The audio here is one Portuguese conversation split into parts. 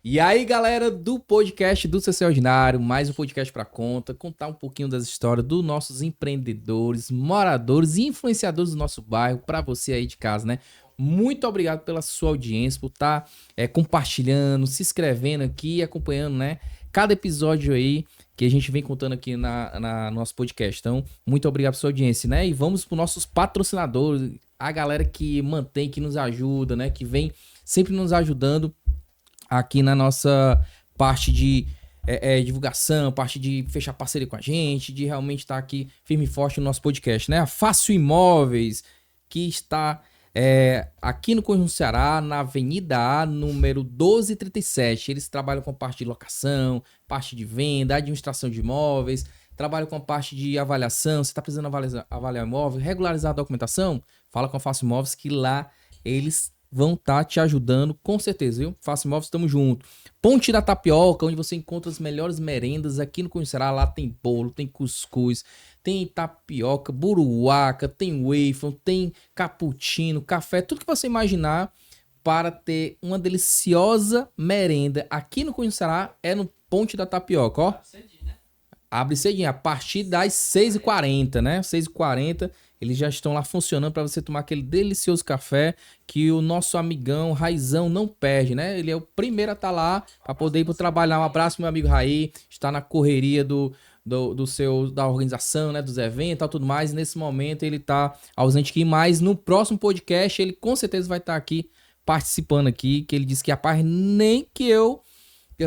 E aí, galera do podcast do CC Ordinário, mais um podcast pra conta, contar um pouquinho das histórias dos nossos empreendedores, moradores e influenciadores do nosso bairro pra você aí de casa, né? Muito obrigado pela sua audiência, por estar compartilhando, se inscrevendo aqui e acompanhando, né? Cada episódio aí que a gente vem contando aqui na nosso podcast. Então, muito obrigado pela sua audiência, né? E vamos para os nossos patrocinadores, a galera que mantém, que nos ajuda, né? Que vem sempre nos ajudando aqui na nossa parte de divulgação, parte de fechar parceria com a gente, de realmente estar aqui firme e forte no nosso podcast, né? A Fácil Imóveis, que está aqui no Conjunto Ceará, na Avenida A, número 1237. Eles trabalham com a parte de locação, parte de venda, administração de imóveis, trabalham com a parte de avaliação. Você está precisando avaliar imóvel, regularizar a documentação? Fala com a Fácil Imóveis que lá eles vão estar te ajudando, com certeza, viu? Fácil Imóveis, tamo junto. Ponte da Tapioca, onde você encontra as melhores merendas aqui no Conjunto Ceará. Lá tem bolo, tem cuscuz, tem tapioca, buruaca, tem waffle, tem cappuccino, café, tudo que você imaginar para ter uma deliciosa merenda aqui no Conjunto Ceará é no Ponte da Tapioca, ó. Abre cedinho, a partir das 6h40, né? 6h40, eles já estão lá funcionando para você tomar aquele delicioso café que o nosso amigão Raizão não perde, né? Ele é o primeiro a estar lá para poder ir para trabalhar. Um abraço pro meu amigo Raí, está na correria da organização, né? Dos eventos e tudo mais. Nesse momento ele tá ausente aqui, mas no próximo podcast ele com certeza vai estar aqui participando aqui, que ele disse que rapaz, nem que eu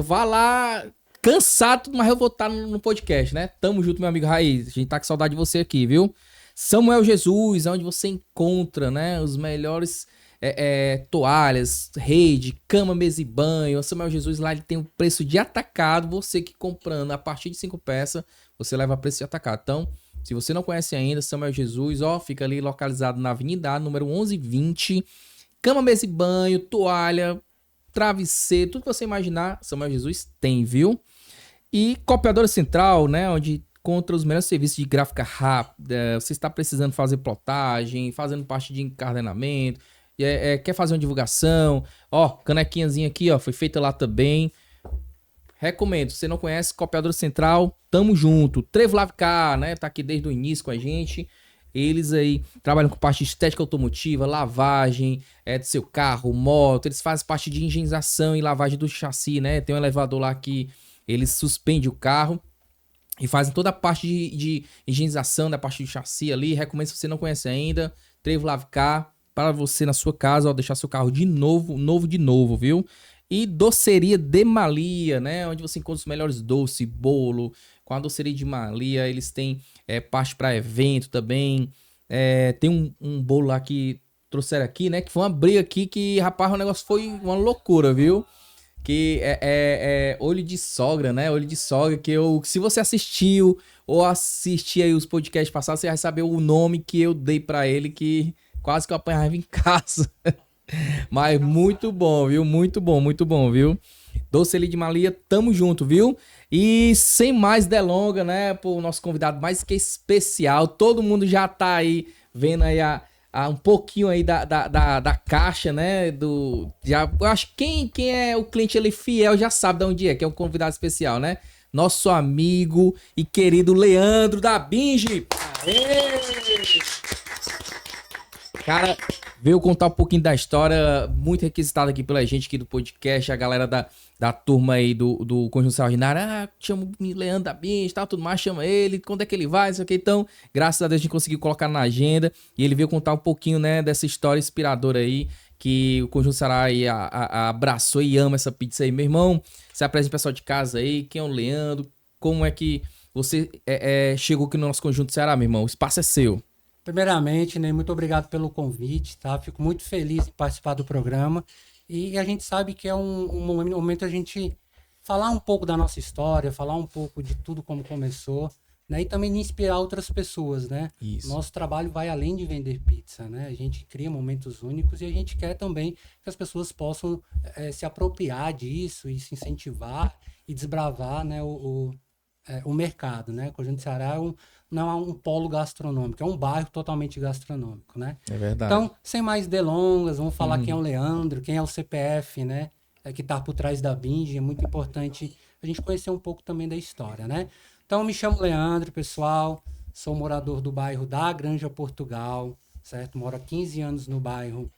vá lá cansado, mas eu vou estar no podcast, né? Tamo junto, meu amigo Raiz. A gente tá com saudade de você aqui, viu? Samuel Jesus, onde você encontra, né? Os melhores toalhas, rede, cama, mesa e banho. O Samuel Jesus lá ele tem o preço de atacado. Você que comprando a partir de 5 peças, você leva preço de atacado. Então, se você não conhece ainda, Samuel Jesus, ó, fica ali localizado na Avenida A, número 1120. Cama, mesa e banho, toalha, travesseiro, tudo que você imaginar, Samuel Jesus tem, viu? E Copiadora Central, né, onde encontra os melhores serviços de gráfica rápida. Você está precisando fazer plotagem, fazendo parte de encadernamento, quer fazer uma divulgação, ó, canequinhazinha aqui, ó, foi feita lá também. Recomendo, se você não conhece Copiadora Central, tamo junto. Trevo Lavcar, né, tá aqui desde o início com a gente. Eles aí trabalham com parte de estética automotiva, lavagem do seu carro, moto. Eles fazem parte de higienização e lavagem do chassi, né? Tem um elevador lá que eles suspendem o carro e fazem toda a parte de higienização da parte do chassi ali. Recomendo, se você não conhece ainda, Trevo Lavcar para você na sua casa, ó, deixar seu carro de novo de novo, viu? E Doceria de Malia, né? Onde você encontra os melhores doces, bolo. Com a Doceria de Malia, eles têm parte para evento também. Tem um bolo lá que trouxeram aqui, né? Que foi uma briga aqui que, rapaz, o negócio foi uma loucura, viu? Que é olho de sogra, né? Olho de sogra, se você assistiu ou assistir aí os podcasts passados, você vai saber o nome que eu dei pra ele, que quase que eu apanhava em casa. Mas muito bom, viu? Muito bom, viu? Doceria de Malia, tamo junto, viu? E sem mais delonga, né? Pô, o nosso convidado mais que especial. Todo mundo já tá aí vendo aí um pouquinho aí da caixa, né? Eu acho que quem é o cliente ali fiel já sabe de onde é, que é um convidado especial, né? Nosso amigo e querido Leandro da Binge. Aê! Cara, veio contar um pouquinho da história, muito requisitada aqui pela gente aqui do podcast, a galera da turma aí do Conjunto Ordinário. Chama o Leandro da Binge, tal, tudo mais, chama ele, quando é que ele vai, não sei o que. Então, graças a Deus a gente conseguiu colocar na agenda e ele veio contar um pouquinho, né, dessa história inspiradora aí, que o Conjunto Ceará aí abraçou e ama essa pizza aí. Meu irmão, se apresenta o pessoal de casa aí, quem é o Leandro, como é que você chegou aqui no nosso Conjunto Ceará, meu irmão? O espaço é seu. Primeiramente, né, muito obrigado pelo convite, tá? Fico muito feliz em participar do programa e a gente sabe que é um momento a gente falar um pouco da nossa história, falar um pouco de tudo como começou, né? E também inspirar outras pessoas, né? Isso. Nosso trabalho vai além de vender pizza, né? A gente cria momentos únicos e a gente quer também que as pessoas possam se apropriar disso e se incentivar e desbravar, né, o mercado, né? Conjunto Ceará não é um polo gastronômico, é um bairro totalmente gastronômico, né? É verdade. Então, sem mais delongas, vamos falar quem é o Leandro, quem é o CPF, né? que está por trás da Binge. É muito importante a gente conhecer um pouco também da história, né? Então, me chamo Leandro, pessoal. Sou morador do bairro da Granja Portugal, certo? Moro há 15 anos no bairro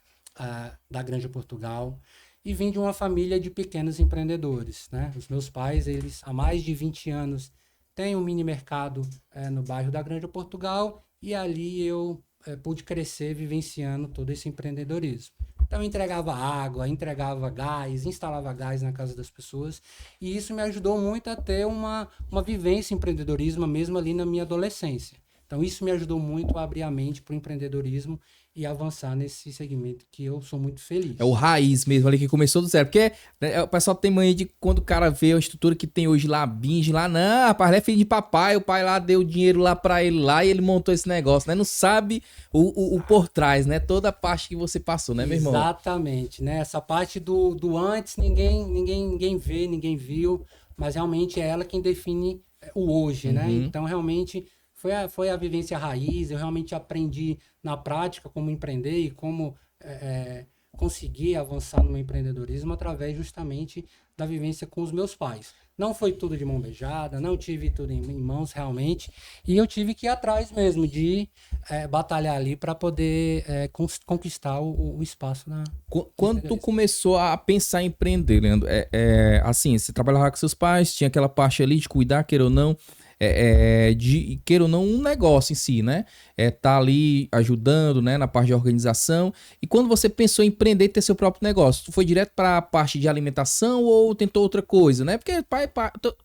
da Granja Portugal. E vim de uma família de pequenos empreendedores, né? Os meus pais, eles há mais de 20 anos têm um mini mercado no bairro da Granja Portugal, e ali eu pude crescer vivenciando todo esse empreendedorismo. Então eu entregava água, entregava gás, instalava gás na casa das pessoas, e isso me ajudou muito a ter uma vivência em empreendedorismo mesmo ali na minha adolescência. Então isso me ajudou muito a abrir a mente para o empreendedorismo e avançar nesse segmento que eu sou muito feliz. É o raiz mesmo ali que começou do zero. Porque né, o pessoal tem mania de quando o cara vê a estrutura que tem hoje lá, a Binge lá, não, rapaz, é filho de papai, o pai lá deu dinheiro lá pra ele lá e ele montou esse negócio, né? Não sabe o por trás, né? Toda a parte que você passou, né, meu irmão? Exatamente, né? Essa parte do antes ninguém vê, ninguém viu, mas realmente é ela quem define o hoje, né? Então, realmente, foi a vivência raiz, eu realmente aprendi na prática como empreender e como conseguir avançar no meu empreendedorismo através justamente da vivência com os meus pais. Não foi tudo de mão beijada, não tive tudo em mãos realmente, e eu tive que ir atrás mesmo de batalhar ali para poder conquistar o espaço na. Quando tu começou a pensar em empreender, Leandro, assim, você trabalhava com seus pais, tinha aquela parte ali de cuidar, queira ou não, de queira ou não, um negócio em si, né? Tá ali ajudando, né, na parte de organização. E quando você pensou em empreender e ter seu próprio negócio, tu foi direto para a parte de alimentação ou tentou outra coisa, né? Porque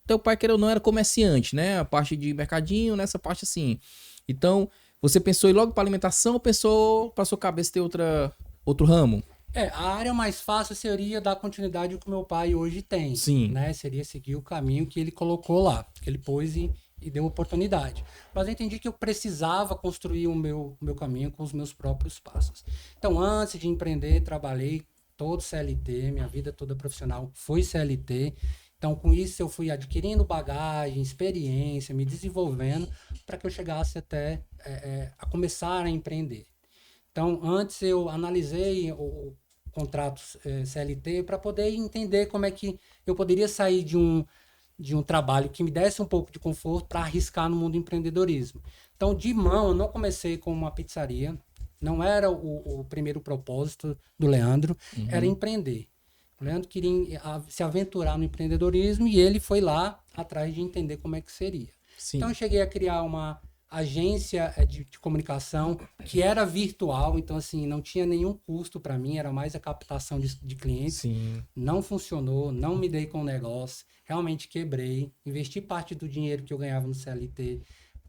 teu pai, queira ou não, era comerciante, né? A parte de mercadinho, nessa parte assim. Então, você pensou em logo para alimentação ou pensou para sua cabeça ter outro ramo? A área mais fácil seria dar continuidade ao que meu pai hoje tem, Sim. né? Seria seguir o caminho que ele colocou lá, que ele pôs e deu oportunidade. Mas eu entendi que eu precisava construir o meu caminho com os meus próprios passos. Então, antes de empreender, trabalhei todo CLT, minha vida toda profissional foi CLT. Então, com isso, eu fui adquirindo bagagem, experiência, me desenvolvendo para que eu chegasse até a começar a empreender. Então, antes eu analisei o contrato CLT para poder entender como é que eu poderia sair de um trabalho que me desse um pouco de conforto para arriscar no mundo do empreendedorismo. Então, de mão, eu não comecei com uma pizzaria, não era o primeiro propósito do Leandro, era empreender. O Leandro queria se aventurar no empreendedorismo e ele foi lá atrás de entender como é que seria. Sim. Então, eu cheguei a criar uma agência de comunicação que era virtual, então assim, não tinha nenhum custo para mim, era mais a captação de clientes. Sim. Não funcionou, não me dei com o negócio, realmente quebrei, investi parte do dinheiro que eu ganhava no CLT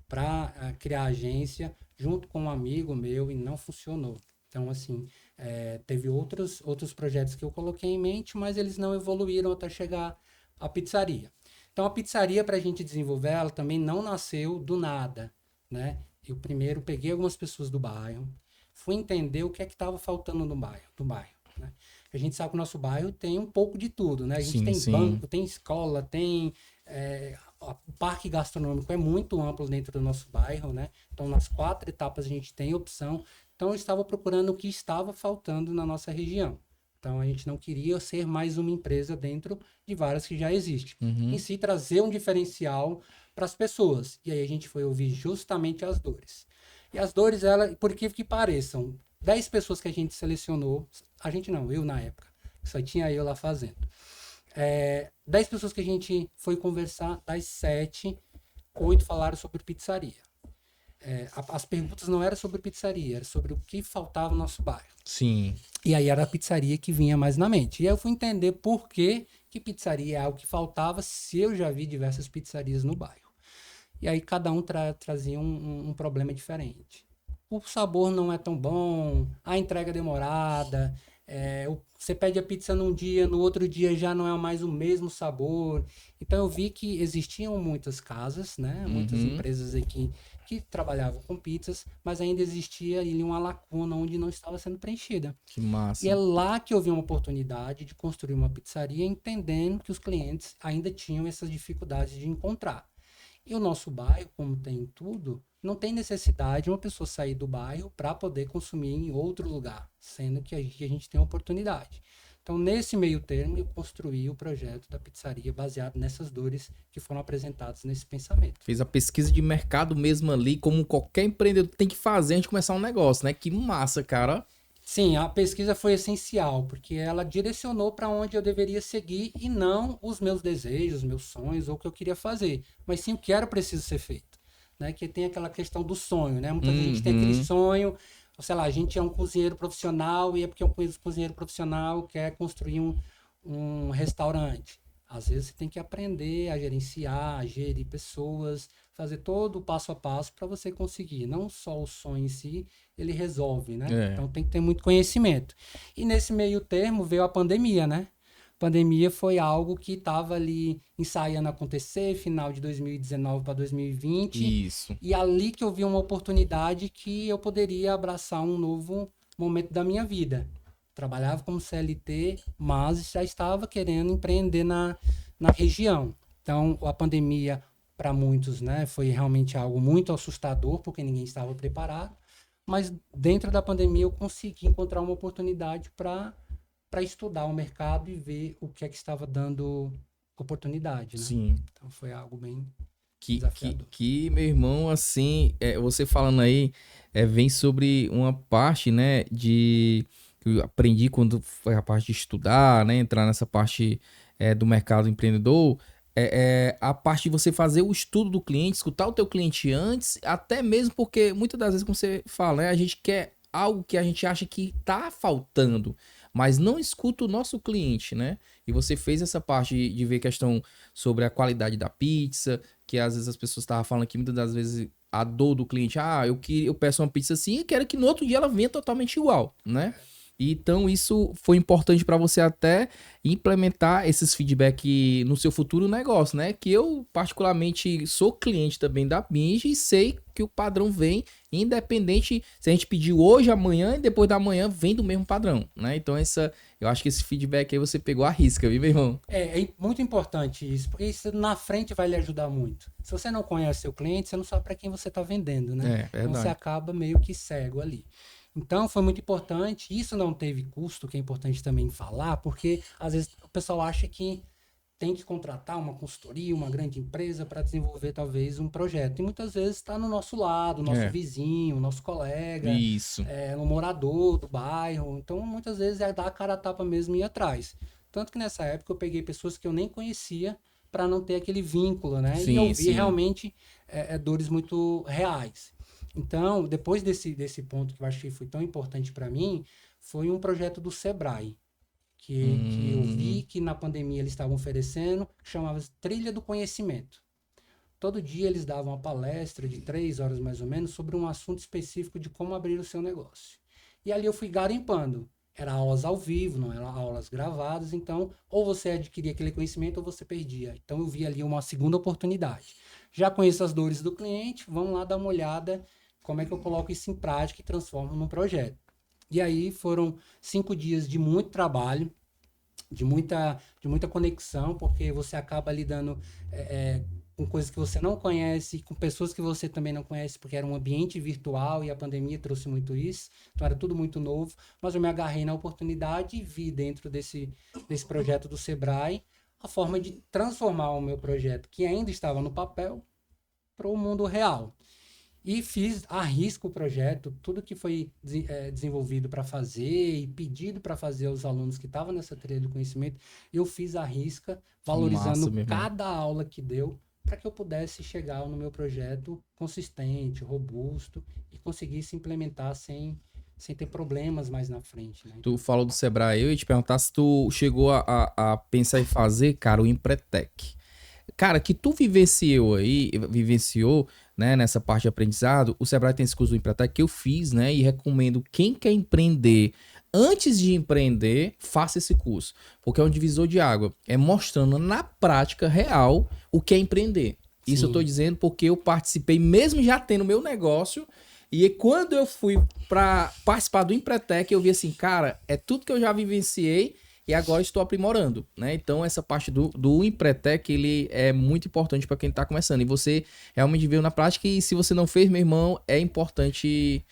para criar a agência junto com um amigo meu e não funcionou. Então assim, teve outros projetos que eu coloquei em mente, mas eles não evoluíram até chegar à pizzaria. Então a pizzaria, para a gente desenvolver, ela também não nasceu do nada, né? Eu primeiro peguei algumas pessoas do bairro, fui entender o que é que estava faltando no bairro, né? A gente sabe que o nosso bairro tem um pouco de tudo, né? A gente tem banco, tem escola, tem o parque gastronômico é muito amplo dentro do nosso bairro, né? Então nas 4 etapas a gente tem opção. Então eu estava procurando o que estava faltando na nossa região. Então a gente não queria ser mais uma empresa dentro de várias que já existem. Em si, trazer um diferencial para as pessoas. E aí a gente foi ouvir justamente as dores. E as dores, por que pareçam, 10 pessoas que a gente selecionou, a gente não, eu na época, só tinha eu lá fazendo. 10 pessoas que a gente foi conversar, das 7, 8 falaram sobre pizzaria. As perguntas não eram sobre pizzaria, era sobre o que faltava no nosso bairro. Sim. E aí era a pizzaria que vinha mais na mente. E aí eu fui entender por que pizzaria é algo que faltava, se eu já vi diversas pizzarias no bairro. E aí cada um trazia um problema diferente. O sabor não é tão bom, a entrega é demorada, você pede a pizza num dia, no outro dia já não é mais o mesmo sabor. Então eu vi que existiam muitas casas, né? Muitas empresas aqui que trabalhavam com pizzas, mas ainda existia ali uma lacuna onde não estava sendo preenchida. Que massa. E é lá que eu vi uma oportunidade de construir uma pizzaria, entendendo que os clientes ainda tinham essas dificuldades de encontrar. E o nosso bairro, como tem tudo, não tem necessidade de uma pessoa sair do bairro para poder consumir em outro lugar, sendo que a gente tem oportunidade. Então, nesse meio termo, eu construí o projeto da pizzaria baseado nessas dores que foram apresentadas nesse pensamento. Fez a pesquisa de mercado mesmo ali, como qualquer empreendedor tem que fazer antes de começar um negócio, né? Que massa, cara. Sim, a pesquisa foi essencial, porque ela direcionou para onde eu deveria seguir e não os meus desejos, meus sonhos ou o que eu queria fazer, mas sim o que era preciso ser feito, né? Que tem aquela questão do sonho, né? Muita gente tem aquele sonho, sei lá, a gente é um cozinheiro profissional e é porque um cozinheiro profissional quer construir um restaurante. Às vezes você tem que aprender a gerenciar, a gerir pessoas, fazer todo o passo a passo para você conseguir. Não só o sonho em si, ele resolve, né? É. Então tem que ter muito conhecimento. E nesse meio termo veio a pandemia, né? Pandemia foi algo que estava ali ensaiando acontecer, final de 2019 para 2020. Isso. E ali que eu vi uma oportunidade que eu poderia abraçar um novo momento da minha vida. Trabalhava como CLT, mas já estava querendo empreender na região. Então, a pandemia, para muitos, né, foi realmente algo muito assustador, porque ninguém estava preparado. Mas dentro da pandemia eu consegui encontrar uma oportunidade para estudar o mercado e ver o que é que estava dando oportunidade, né? Sim. Então foi algo bem Que, desafiador. meu irmão, assim, você falando aí, vem sobre uma parte, né, que eu aprendi quando foi a parte de estudar, né, entrar nessa parte do mercado empreendedor, a parte de você fazer o estudo do cliente, escutar o teu cliente antes, até mesmo porque muitas das vezes, como você fala, né, a gente quer algo que a gente acha que tá faltando, mas não escuta o nosso cliente, né? E você fez essa parte de ver questão sobre a qualidade da pizza, que às vezes as pessoas estavam falando que muitas das vezes a dor do cliente, eu peço uma pizza assim e quero que no outro dia ela venha totalmente igual, né? Então isso foi importante para você até implementar esses feedback no seu futuro negócio, né? Que eu particularmente sou cliente também da Binge e sei que o padrão vem independente se a gente pediu hoje, amanhã e depois da manhã vem do mesmo padrão, né? Então eu acho que esse feedback aí você pegou a risca, viu, meu irmão? É muito importante isso, porque isso na frente vai lhe ajudar muito. Se você não conhece seu cliente, você não sabe para quem você está vendendo, né? Então você acaba meio que cego ali. Então foi muito importante. Isso não teve custo, que é importante também falar, porque às vezes o pessoal acha que tem que contratar uma consultoria, uma grande empresa para desenvolver talvez um projeto. E muitas vezes está no nosso lado, nosso vizinho, nosso colega, um morador do bairro. Então muitas vezes é dar a cara a tapa mesmo e ir atrás. Tanto que nessa época eu peguei pessoas que eu nem conhecia para não ter aquele vínculo, né? Sim, e eu vi realmente dores muito reais. Então, depois desse ponto que eu achei que foi tão importante para mim, foi um projeto do Sebrae, que eu vi que na pandemia eles estavam oferecendo, que chamava-se Trilha do Conhecimento. Todo dia eles davam uma palestra de 3 horas mais ou menos sobre um assunto específico de como abrir o seu negócio. E ali eu fui garimpando. Era aulas ao vivo, não eram aulas gravadas, então ou você adquiria aquele conhecimento ou você perdia. Então eu vi ali uma segunda oportunidade. Já conheço as dores do cliente, vamos lá dar uma olhada como é que eu coloco isso em prática e transformo num projeto. E aí foram 5 dias de muito trabalho, de muita conexão, porque você acaba lidando com coisas que você não conhece, com pessoas que você também não conhece, porque era um ambiente virtual e a pandemia trouxe muito isso, então era tudo muito novo, mas eu me agarrei na oportunidade e vi dentro desse projeto do Sebrae a forma de transformar o meu projeto, que ainda estava no papel, para o mundo real. E arrisco o projeto, tudo que foi desenvolvido para fazer e pedido para fazer aos alunos que estavam nessa trilha do conhecimento, eu fiz a risca, valorizando cada aula que deu, para que eu pudesse chegar no meu projeto consistente, robusto e conseguisse implementar sem ter problemas mais na frente. Né? Tu falou do Sebrae, eu ia te perguntar se tu chegou a pensar em fazer, cara, o Empretec. Cara, que tu vivenciou, né, nessa parte de aprendizado, o Sebrae tem esse curso do Empretec que eu fiz, né, e recomendo quem quer empreender, antes de empreender, faça esse curso, porque é um divisor de água, é mostrando na prática real o que é empreender. Sim. Isso eu tô dizendo porque eu participei, mesmo já tendo meu negócio, e quando eu fui para participar do Empretec, eu vi assim, cara, é tudo que eu já vivenciei, e agora estou aprimorando, né? Então, essa parte do Empretec, ele é muito importante para quem está começando. E você realmente viu na prática e se você não fez, meu irmão, é importante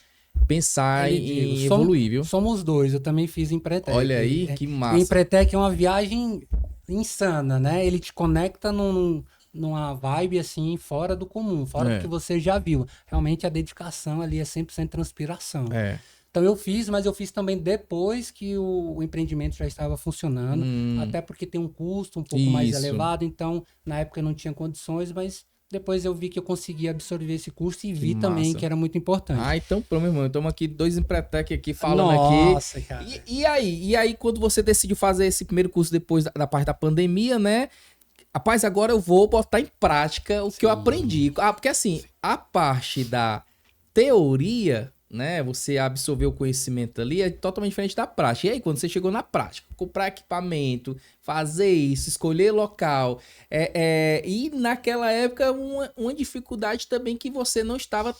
pensar Eu em digo, evoluir, viu? somos dois, eu também fiz Empretec. Olha aí, que O massa. Empretec é uma viagem insana, né? Ele te conecta numa vibe assim, fora do comum, fora do que você já viu. Realmente a dedicação ali é 100% transpiração. É. Então eu fiz, mas eu fiz também depois que o empreendimento já estava funcionando, até porque tem um custo um pouco mais Isso. elevado, então na época eu não tinha condições, mas depois eu vi que eu conseguia absorver esse custo e vi também massa. que era muito importante. Ah, então, pronto, meu irmão. Estamos aqui, dois Empretec aqui, falando Nossa, aqui. cara. E aí, quando você decidiu fazer esse primeiro curso depois da parte da pandemia, né? Rapaz, agora eu vou botar em prática o que eu aprendi. Porque assim, a parte da teoria, né? Você absorver o conhecimento ali é totalmente diferente da prática. E aí, quando você chegou na prática, comprar equipamento, fazer isso, escolher local. E naquela época, uma dificuldade também que você não estava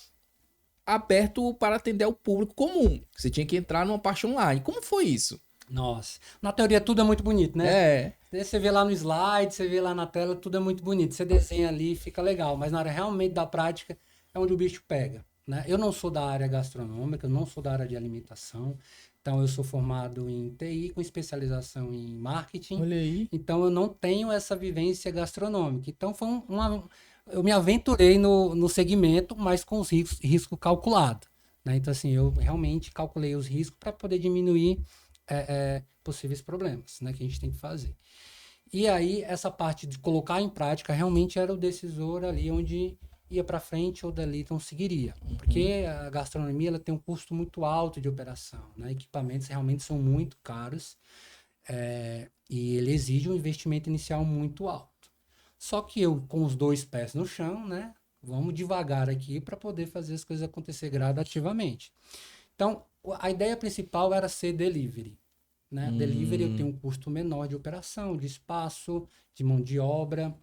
aberto para atender ao público comum. Você tinha que entrar numa parte online. Como foi isso? Nossa, na teoria tudo é muito bonito, né? É. Você vê lá no slide, você vê lá na tela, tudo é muito bonito. Você desenha ali, fica legal, mas na hora realmente da prática é onde o bicho pega, né? Eu não sou da área gastronômica, eu não sou da área de alimentação, então eu sou formado em TI com especialização em marketing. Olha aí. Então eu não tenho essa vivência gastronômica. Então foi eu me aventurei no segmento, mas com os risco calculado, né? Então assim, eu realmente calculei os riscos para poder diminuir possíveis problemas, né, que a gente tem que fazer. E aí, essa parte de colocar em prática realmente era o decisor ali onde ia para frente ou dali não seguiria. Porque a gastronomia ela tem um custo muito alto de operação, né? Equipamentos realmente são muito caros e ele exige um investimento inicial muito alto. Só que eu, com os dois pés no chão, né? Vamos devagar aqui para poder fazer as coisas acontecer gradativamente. Então, a ideia principal era ser delivery, né? Delivery eu tenho um custo menor de operação, de espaço, de mão de obra,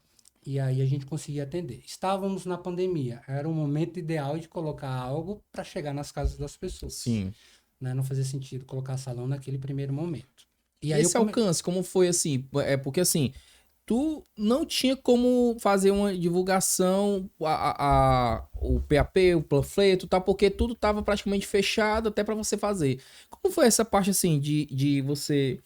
e aí a gente conseguia atender. Estávamos na pandemia, era o momento ideal de colocar algo para chegar nas casas das pessoas. Sim. Né? Não fazia sentido colocar salão naquele primeiro momento. E aí esse alcance, como foi assim? Porque assim, tu não tinha como fazer uma divulgação, o PAP, o panfleto, tal, porque tudo estava praticamente fechado até para você fazer. Como foi essa parte assim de você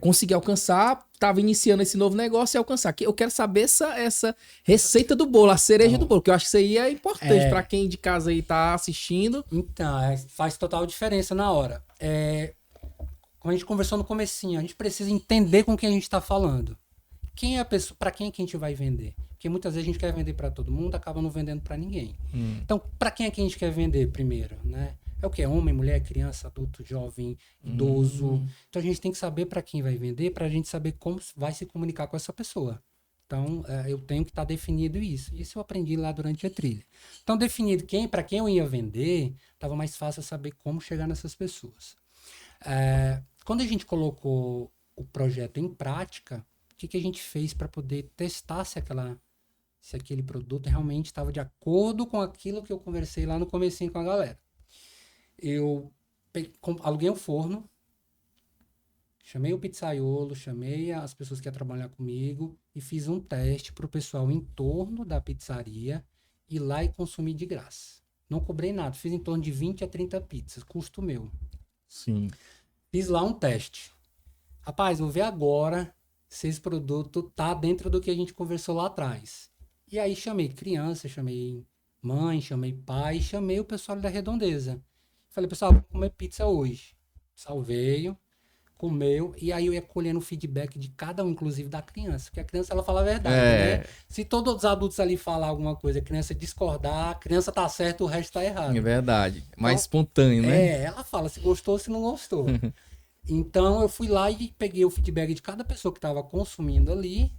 conseguir alcançar? Tava iniciando esse novo negócio e alcançar. Eu quero saber essa receita do bolo, a cereja do bolo, que eu acho que isso aí é importante para quem de casa aí tá assistindo. Então, faz total diferença na hora. Como a gente conversou no comecinho, a gente precisa entender com quem a gente está falando. Quem é a pessoa, para quem é que a gente vai vender? Porque muitas vezes a gente quer vender para todo mundo, acaba não vendendo para ninguém. Então, para quem é que a gente quer vender primeiro, né? É o que? Homem, mulher, criança, adulto, jovem, idoso. Então a gente tem que saber para quem vai vender, para a gente saber como vai se comunicar com essa pessoa. Então, eu tenho que estar definido isso. Isso eu aprendi lá durante a trilha. Então, definido para quem eu ia vender, estava mais fácil saber como chegar nessas pessoas. Quando a gente colocou o projeto em prática, o que a gente fez para poder testar se aquele produto realmente estava de acordo com aquilo que eu conversei lá no comecinho com a galera. Eu aluguei um forno, chamei o pizzaiolo, chamei as pessoas que iam trabalhar comigo e fiz um teste para o pessoal em torno da pizzaria ir lá e consumir de graça. Não cobrei nada, fiz em torno de 20 a 30 pizzas, custo meu. Sim. Fiz lá um teste. Rapaz, vou ver agora se esse produto tá dentro do que a gente conversou lá atrás. E aí chamei criança, chamei mãe, chamei pai, chamei o pessoal da redondeza. Falei, pessoal, vou comer pizza hoje. O pessoal veio, comeu, e aí eu ia colhendo o feedback de cada um, inclusive da criança. Porque a criança, ela fala a verdade, né? Se todos os adultos ali falar alguma coisa, a criança discordar, a criança tá certa, o resto tá errado. É verdade. Mais espontâneo, né? Ela fala se gostou, se não gostou. Então, eu fui lá e peguei o feedback de cada pessoa que estava consumindo ali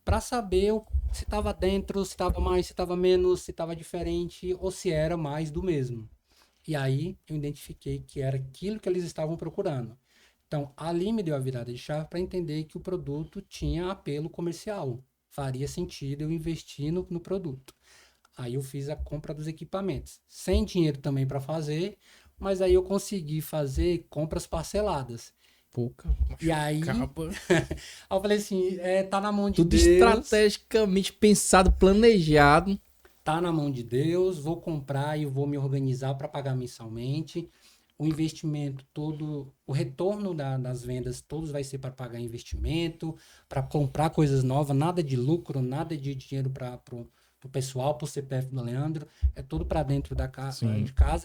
para saber se estava dentro, se estava mais, se estava menos, se estava diferente ou se era mais do mesmo. E aí, eu identifiquei que era aquilo que eles estavam procurando. Então, ali me deu a virada de chave para entender que o produto tinha apelo comercial. Faria sentido eu investir no produto. Aí eu fiz a compra dos equipamentos. Sem dinheiro também para fazer, mas aí eu consegui fazer compras parceladas. Pouca. E aí, eu falei assim, tá na mão de Tudo Deus. estrategicamente pensado, planejado. tá na mão de Deus, vou comprar e vou me organizar para pagar mensalmente. O investimento todo, o retorno das vendas, todos vai ser para pagar investimento, para comprar coisas novas, nada de lucro, nada de dinheiro para o pessoal, para o CPF do Leandro, é tudo para dentro de casa.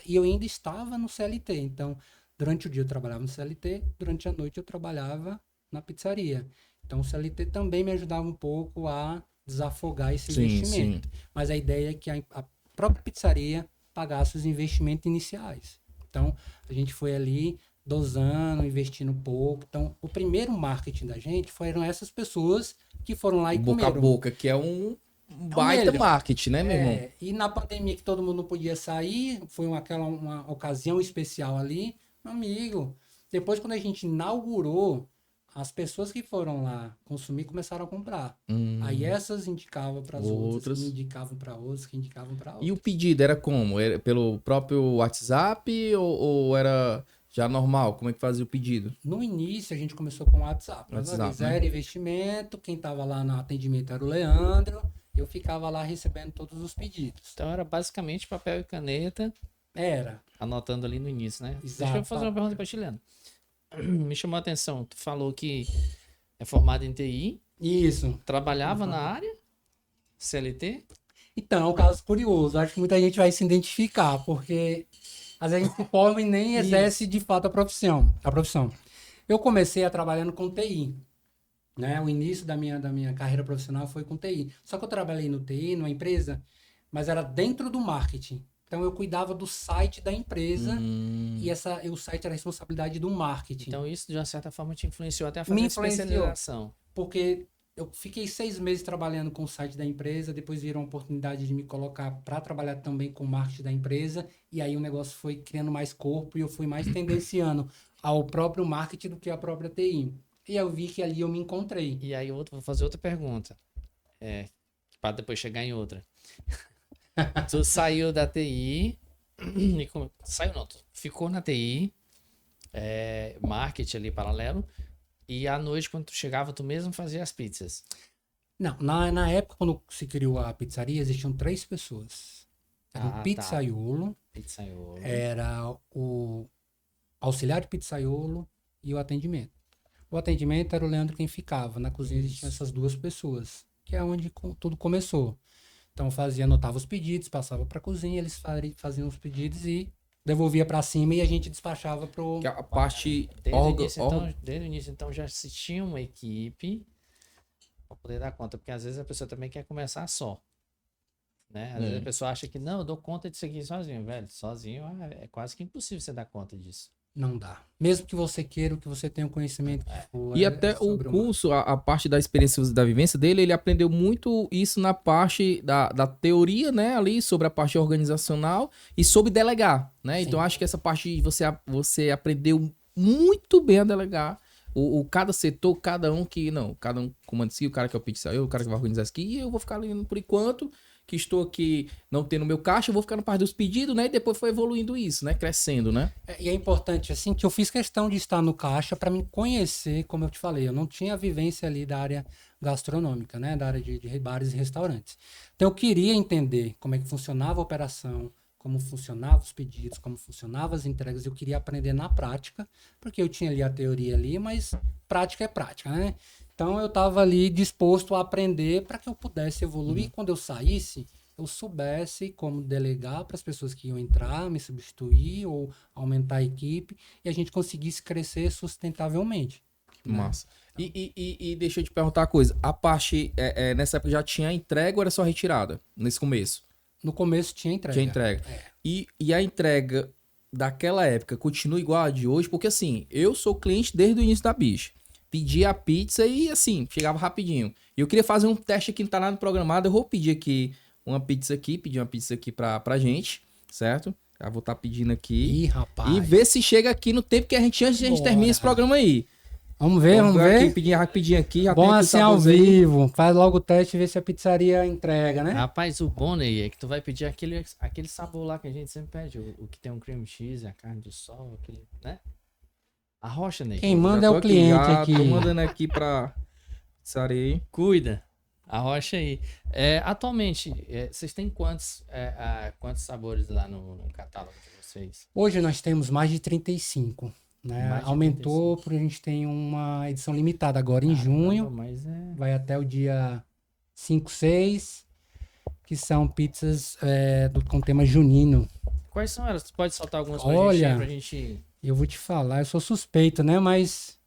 E eu ainda estava no CLT, então durante o dia eu trabalhava no CLT, durante a noite eu trabalhava na pizzaria. Então o CLT também me ajudava um pouco a desafogar esse investimento. Sim. Mas a ideia é que a própria pizzaria pagasse os investimentos iniciais. Então, a gente foi ali dosando, investindo um pouco. Então, o primeiro marketing da gente foram essas pessoas que foram lá e boca comeram. Boca a boca, que é um baita marketing, né, meu irmão? E na pandemia que todo mundo não podia sair, foi uma ocasião especial ali. Meu amigo, depois quando a gente inaugurou, as pessoas que foram lá consumir começaram a comprar. Aí essas indicavam para as outras, que indicavam para outras, que indicavam para outras. E o pedido era como? Era pelo próprio WhatsApp ou era já normal? Como é que fazia o pedido? No início a gente começou com o WhatsApp. Zero investimento, quem estava lá no atendimento era o Leandro, eu ficava lá recebendo todos os pedidos. Então era basicamente papel e caneta. Era. Anotando ali no início, né? Exato. Deixa eu fazer uma pergunta para ti, Leandro. Me chamou a atenção, tu falou que é formado em TI. Isso. Trabalhava na área? CLT? Então, é um caso curioso. Acho que muita gente vai se identificar, porque às vezes a gente se forma e nem exerce de fato a profissão. Eu comecei a trabalhando com TI. Né? O início da minha carreira profissional foi com TI. Só que eu trabalhei no TI, numa empresa, mas era dentro do marketing. Então, eu cuidava do site da empresa e o site era a responsabilidade do marketing. Então, isso, de uma certa forma, te influenciou até a fazer especialização. Porque eu fiquei 6 meses trabalhando com o site da empresa, depois viram a oportunidade de me colocar para trabalhar também com o marketing da empresa, e aí o negócio foi criando mais corpo e eu fui mais tendenciando ao próprio marketing do que a própria TI. E eu vi que ali eu me encontrei. E aí eu vou fazer outra pergunta, para depois chegar em outra. Tu saiu da TI, saiu não, tu ficou na TI, marketing ali paralelo, e à noite quando tu chegava tu mesmo fazia as pizzas? Não, na época quando se criou a pizzaria existiam 3 pessoas. Era o pizzaiolo, era o auxiliar de pizzaiolo e o atendimento. O atendimento era o Leandro quem ficava, na cozinha existiam essas 2 pessoas, que é onde tudo começou. Então anotava os pedidos, passava para a cozinha, eles faziam os pedidos e devolvia para cima e a gente despachava pro... A parte... Desde o início, então, já se tinha uma equipe para poder dar conta, porque às vezes a pessoa também quer começar só, né? Às vezes a pessoa acha que, não, eu dou conta disso aqui sozinho, velho. Sozinho é quase que impossível você dar conta disso. Não dá. Mesmo que você queira, que você tenha o conhecimento que for. E até o curso, a parte da experiência da vivência dele, ele aprendeu muito isso na parte da teoria, né? Ali, sobre a parte organizacional e sobre delegar, né? Sim. Então, acho que essa parte você aprendeu muito bem a delegar. Cada setor, cada um comanda isso aqui, o cara que é o pizzaiolo, o cara que vai organizar isso aqui, e eu vou ficar ali por enquanto... que estou aqui não tendo meu caixa, eu vou ficar na parte dos pedidos, né? E depois foi evoluindo isso, né? Crescendo, né? E é importante, assim, que eu fiz questão de estar no caixa para me conhecer, como eu te falei. Eu não tinha a vivência ali da área gastronômica, né? Da área de bares e restaurantes. Então, eu queria entender como é que funcionava a operação, como funcionavam os pedidos, como funcionavam as entregas. Eu queria aprender na prática, porque eu tinha ali a teoria ali, mas prática é prática, né? Então, eu estava ali disposto a aprender para que eu pudesse evoluir. E quando eu saísse, eu soubesse como delegar para as pessoas que iam entrar, me substituir ou aumentar a equipe e a gente conseguisse crescer sustentavelmente. Massa. Né? E deixa eu te perguntar uma coisa. A parte, nessa época já tinha entrega ou era só retirada? Nesse começo? No começo tinha entrega. Tinha entrega. E a entrega daquela época continua igual a de hoje? Porque assim, eu sou cliente desde o início da Bicha. Pedi a pizza e assim, chegava rapidinho. E eu queria fazer um teste aqui, não tá nada programado. Eu vou pedir aqui pedir uma pizza aqui pra gente, certo? Já vou estar pedindo aqui. Ih, rapaz. E ver se chega aqui no tempo que antes de a gente terminar esse programa aí. Vamos ver. Aqui, pedir rapidinho aqui. Já bom assim ao vivo. Faz logo o teste e vê se a pizzaria entrega, né? Rapaz, o bom, Ney, é que tu vai pedir aquele sabor lá que a gente sempre pede. O que tem um cream cheese, a carne do sol, aquele, né? A rocha, Ney. Quem manda é o cliente aqui. Tô mandando aqui pra pizzaria. Cuida. Arrocha aí. Atualmente, vocês têm quantos sabores lá no catálogo de vocês? Hoje nós temos mais de 35. Né? Mais de Aumentou porque a gente tem uma edição limitada agora em junho. Mas Vai até o dia 5, 6, que são pizzas com tema junino. Quais são elas? Tu pode soltar algumas pra Olha, gente? Eu vou te falar, eu sou suspeito, né? Mas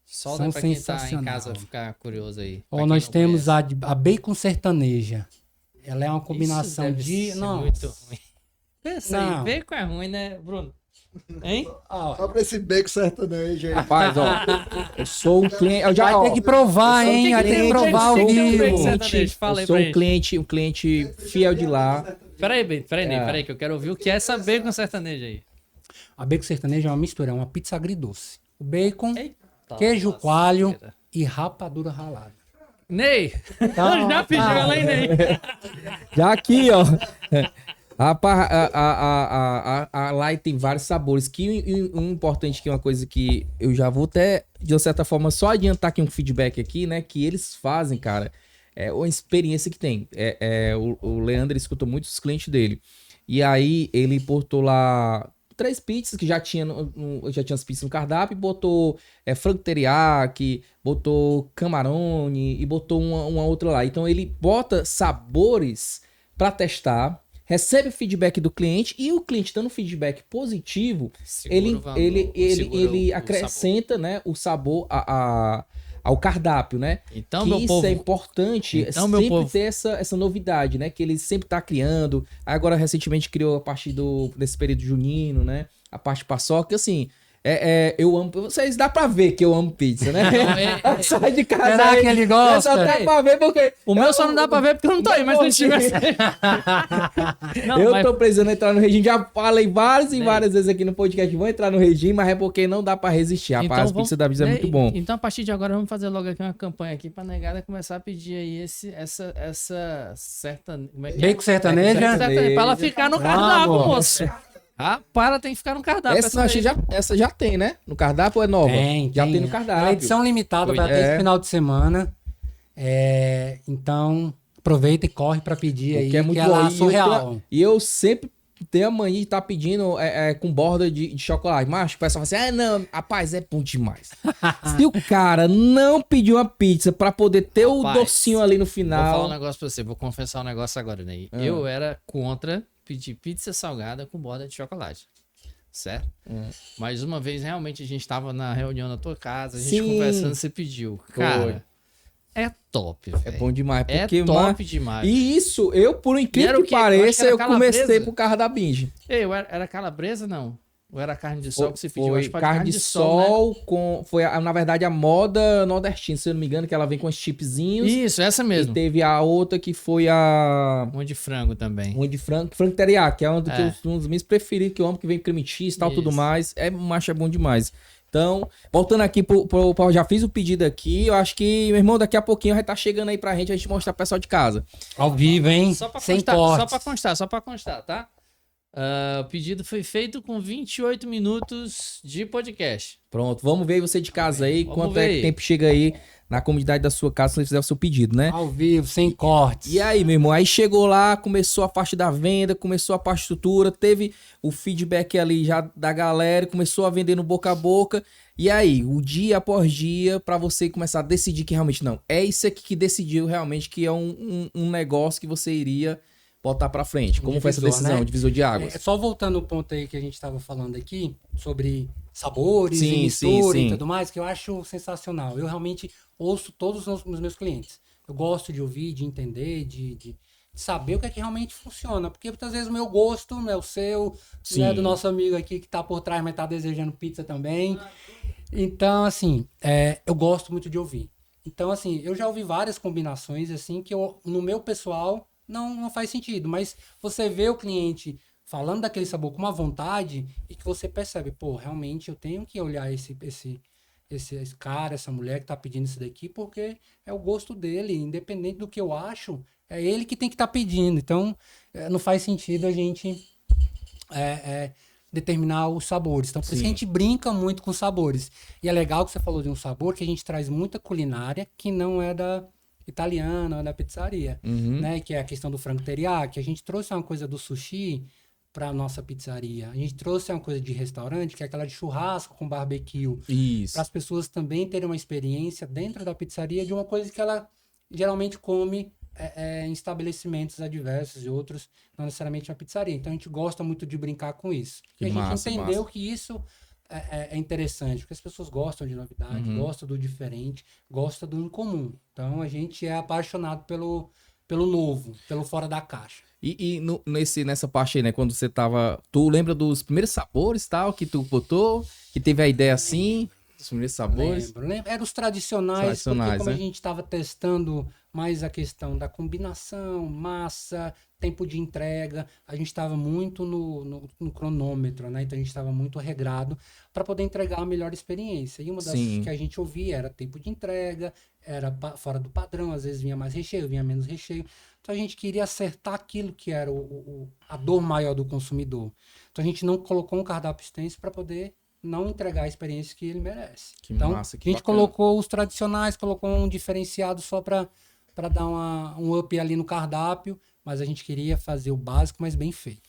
Solta são pra quem tá em sensacional. casa ficar curioso aí. Pra Ó, quem nós não temos conhece. a bacon sertaneja. Ela é uma Isso combinação deve de... ser Não, muito ruim. Pensa aí, Não. bacon é ruim, né, Bruno? Hein? ó, Só pra esse beco sertanejo aí. Rapaz, ó, eu sou um cliente. Eu já, vai ó, ter que provar, eu sou hein? Vai ter que cliente, provar ao eu sou vivo. cliente sertanejo. Fala aí eu sou pra um gente. cliente fiel de lá. Peraí, que eu quero ouvir o que é essa bacon sertaneja aí. A bacon sertaneja é uma mistura, é uma pizza agridoce. O bacon, Eita, queijo lasqueira. coalho e rapadura ralada. Ney! Então, Já pediu tá. ela aí, Ney? Já aqui, ó. Rapaz, a Light tem vários sabores. Que um importante que é uma coisa que eu já vou até, de uma certa forma, só adiantar aqui um feedback aqui, né? Que eles fazem, cara, é uma experiência que tem. O Leandro escutou muitos clientes dele. E aí ele portou lá 3 pizzas que já tinha as pizzas no cardápio, botou frango teriyaki, botou camarone e botou uma outra lá. Então ele bota sabores pra testar, recebe o feedback do cliente e o cliente dando feedback positivo, ele acrescenta, né, o sabor ao cardápio, né? Então, que meu isso povo, é importante, então, meu sempre povo- ter essa novidade, né? Que ele sempre tá criando. Agora, recentemente, criou a partir desse período junino, né? A parte paçoca, assim... eu amo... Vocês dá pra ver que eu amo pizza, né? Não, Sai de casa Será aí, que ele gosta? Só dá pra ver porque... O meu só não dá pra ver porque eu não tô aí, mas se tivesse. Não, eu mas- tô precisando entrar no regime. Já falei várias e várias vezes aqui no podcast. Vou entrar no regime, mas é porque não dá pra resistir. Rapaz, as pizzas da Bisa é muito bom. Então, a partir de agora, vamos fazer logo aqui uma campanha aqui pra negada começar a pedir aí essa certa. Como é que é? Bacon sertaneja? Pra ela ficar no cardápio, Vamos. moço. Para, tem que ficar no cardápio. Essa, não, achei essa já tem, né? No cardápio ou é nova? Já tem no cardápio. É edição limitada para até esse final de semana. Então, aproveita e corre para pedir aí, Que é muito ela bom. é surreal. E eu sempre tenho a mania de estar pedindo com borda de chocolate. Mas o pessoal fala assim, não, rapaz, é bom demais. Se o cara não pediu uma pizza pra poder ter o Rapaz, docinho ali no Vou falar um final... negócio pra você, vou confessar um negócio agora, né? Eu era contra pedir pizza salgada com borda de chocolate. Certo? Mas uma vez, realmente, a gente tava na reunião na tua casa, a gente Sim. conversando, você pediu. Cara, é top, velho. É bom demais. É Porque, top demais. E isso, eu, por E era incrível o que quê? Eu acho que pareça, era eu comecei calabresa. por causa da binge. Ei, era calabresa, não? Ou era carne de sol que você pediu? Foi Acho que carne de né? sol com... Foi, na verdade, a moda nordestina, se eu não me engano, que ela vem com os chipzinhos. Isso, essa E mesmo. teve a outra que foi a... Uma de frango também. Uma de frango teriyaki, que é É. um dos meus preferidos, que eu amo, que vem creme cheese e tal, tudo Isso. mais. Macho, é bom demais. Então, voltando aqui já fiz o pedido aqui, eu acho que, meu irmão, daqui a pouquinho vai estar chegando aí pra gente mostrar pro pessoal de casa. Ao vivo, hein? Só pra Sem constar, cortes. só pra constar, tá? O pedido foi feito com 28 minutos de podcast. Pronto, vamos ver você de casa aí, Vamos quanto ver é aí. que tempo chega aí na comunidade da sua casa, se você fizer o seu pedido, né? Ao vivo, sem cortes. E aí, meu irmão, aí chegou lá, começou a parte da venda, começou a parte de estrutura, teve o feedback ali já da galera, começou a vender no boca a boca. E aí, o dia após dia, pra você começar a decidir que realmente não, é isso aqui que decidiu realmente que é um negócio que você iria botar pra frente. Como foi essa Divisor, decisão, né? divisor de águas? Só voltando ao ponto aí que a gente estava falando aqui, sobre sabores Sim, e mistura sim. e tudo mais, que eu acho sensacional. Eu realmente ouço todos os meus clientes. Eu gosto de ouvir, de entender, de saber o que é que realmente funciona. Porque muitas vezes o meu gosto não é o seu, Sim. não é do nosso amigo aqui que tá por trás, mas tá desejando pizza também. Então, assim, eu gosto muito de ouvir. Então, assim, eu já ouvi várias combinações, assim, que no meu pessoal não faz sentido. Mas você vê o cliente falando daquele sabor com uma vontade e que você percebe, pô, realmente eu tenho que olhar esse cara, essa mulher que tá pedindo isso daqui, porque é o gosto dele, independente do que eu acho, é ele que tem que estar pedindo. Então, não faz sentido a gente determinar os sabores. Então, por isso que a gente brinca muito com sabores. E é legal que você falou de um sabor que a gente traz muita culinária que não é italiana, da pizzaria, Uhum. né? Que é a questão do frango teriyaki. A gente trouxe uma coisa do sushi para nossa pizzaria. A gente trouxe uma coisa de restaurante, que é aquela de churrasco com barbecue, para Isso. as pessoas também terem uma experiência dentro da pizzaria de uma coisa que ela geralmente come em estabelecimentos adversos e outros, não necessariamente na pizzaria. Então a gente gosta muito de brincar com isso. Que E a gente massa, entendeu massa. que isso é interessante, porque as pessoas gostam de novidade, Uhum. gostam do diferente, gostam do incomum. Então a gente é apaixonado pelo novo, pelo fora da caixa. E nessa parte aí, né? Quando você tava. Tu lembra dos primeiros sabores tal que tu botou? Que teve a ideia assim? Dos primeiros sabores? Lembro. Eram os tradicionais, porque Tradicionais, como né? a gente estava testando mais a questão da combinação, massa, tempo de entrega, a gente estava muito no cronômetro, né? Então a gente estava muito regrado para poder entregar a melhor experiência. E uma das Sim. que a gente ouvia era tempo de entrega, era fora do padrão, às vezes vinha mais recheio, vinha menos recheio. Então a gente queria acertar aquilo que era a dor maior do consumidor. Então a gente não colocou um cardápio extenso para poder não entregar a experiência que ele merece. Que Então, massa, que a gente bacana. colocou os tradicionais, colocou um diferenciado só para dar um up ali no cardápio, mas a gente queria fazer o básico, mas bem feito.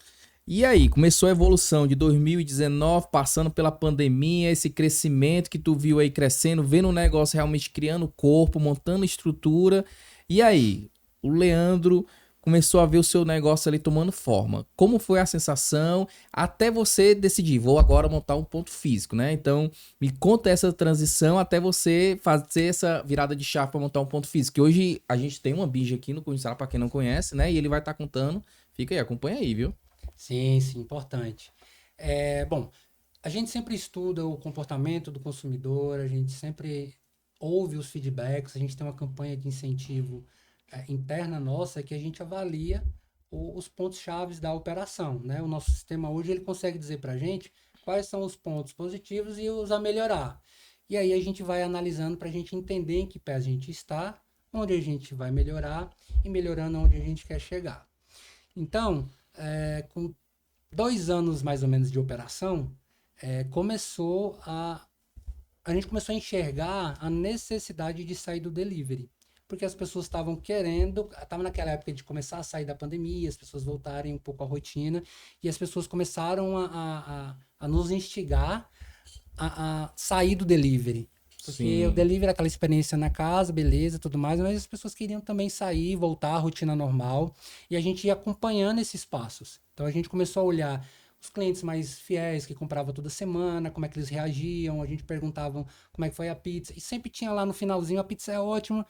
E aí, começou a evolução de 2019, passando pela pandemia, esse crescimento que tu viu aí crescendo, vendo o negócio realmente criando corpo, montando estrutura. E aí, o Leandro começou a ver o seu negócio ali tomando forma. Como foi a sensação até você decidir, vou agora montar um ponto físico, né? Então, me conta essa transição até você fazer essa virada de chave para montar um ponto físico. Que hoje a gente tem uma bija aqui no Conhecerá, para quem não conhece, né? E ele vai estar contando. Fica aí, acompanha aí, viu? Sim, importante. Bom, a gente sempre estuda o comportamento do consumidor, a gente sempre ouve os feedbacks, a gente tem uma campanha de incentivo interna nossa que a gente avalia os pontos chaves da operação, né? O nosso sistema hoje ele consegue dizer para a gente quais são os pontos positivos e os a melhorar. E aí a gente vai analisando para a gente entender em que pé a gente está, onde a gente vai melhorar e melhorando onde a gente quer chegar. Então, com 2 anos mais ou menos de operação, a gente começou a enxergar a necessidade de sair do delivery. Porque as pessoas estavam querendo, estava naquela época de começar a sair da pandemia, as pessoas voltarem um pouco à rotina, e as pessoas começaram a nos instigar a sair do delivery. Porque Sim. o delivery é aquela experiência na casa, beleza, tudo mais, mas as pessoas queriam também sair, voltar à rotina normal, e a gente ia acompanhando esses passos. Então a gente começou a olhar os clientes mais fiéis, que compravam toda semana, como é que eles reagiam, a gente perguntava como é que foi a pizza, e sempre tinha lá no finalzinho, a pizza é ótima,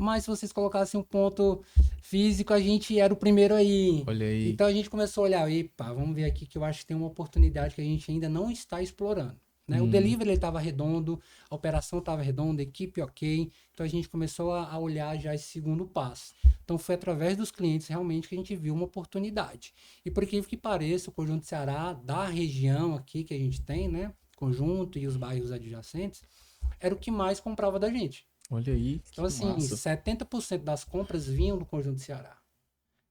mas se vocês colocassem um ponto físico, a gente era o primeiro aí. Olha aí. Então a gente começou a olhar, epa, vamos ver aqui que eu acho que tem uma oportunidade que a gente ainda não está explorando. Né? O delivery estava redondo, a operação estava redonda, a equipe ok. Então a gente começou a olhar já esse segundo passo. Então foi através dos clientes realmente que a gente viu uma oportunidade. E por incrível que pareça, o Conjunto Ceará, da região aqui que a gente tem, né? Conjunto e os bairros adjacentes, era o que mais comprava da gente. Olha aí. Então, assim, 70% das compras vinham do Conjunto Ceará.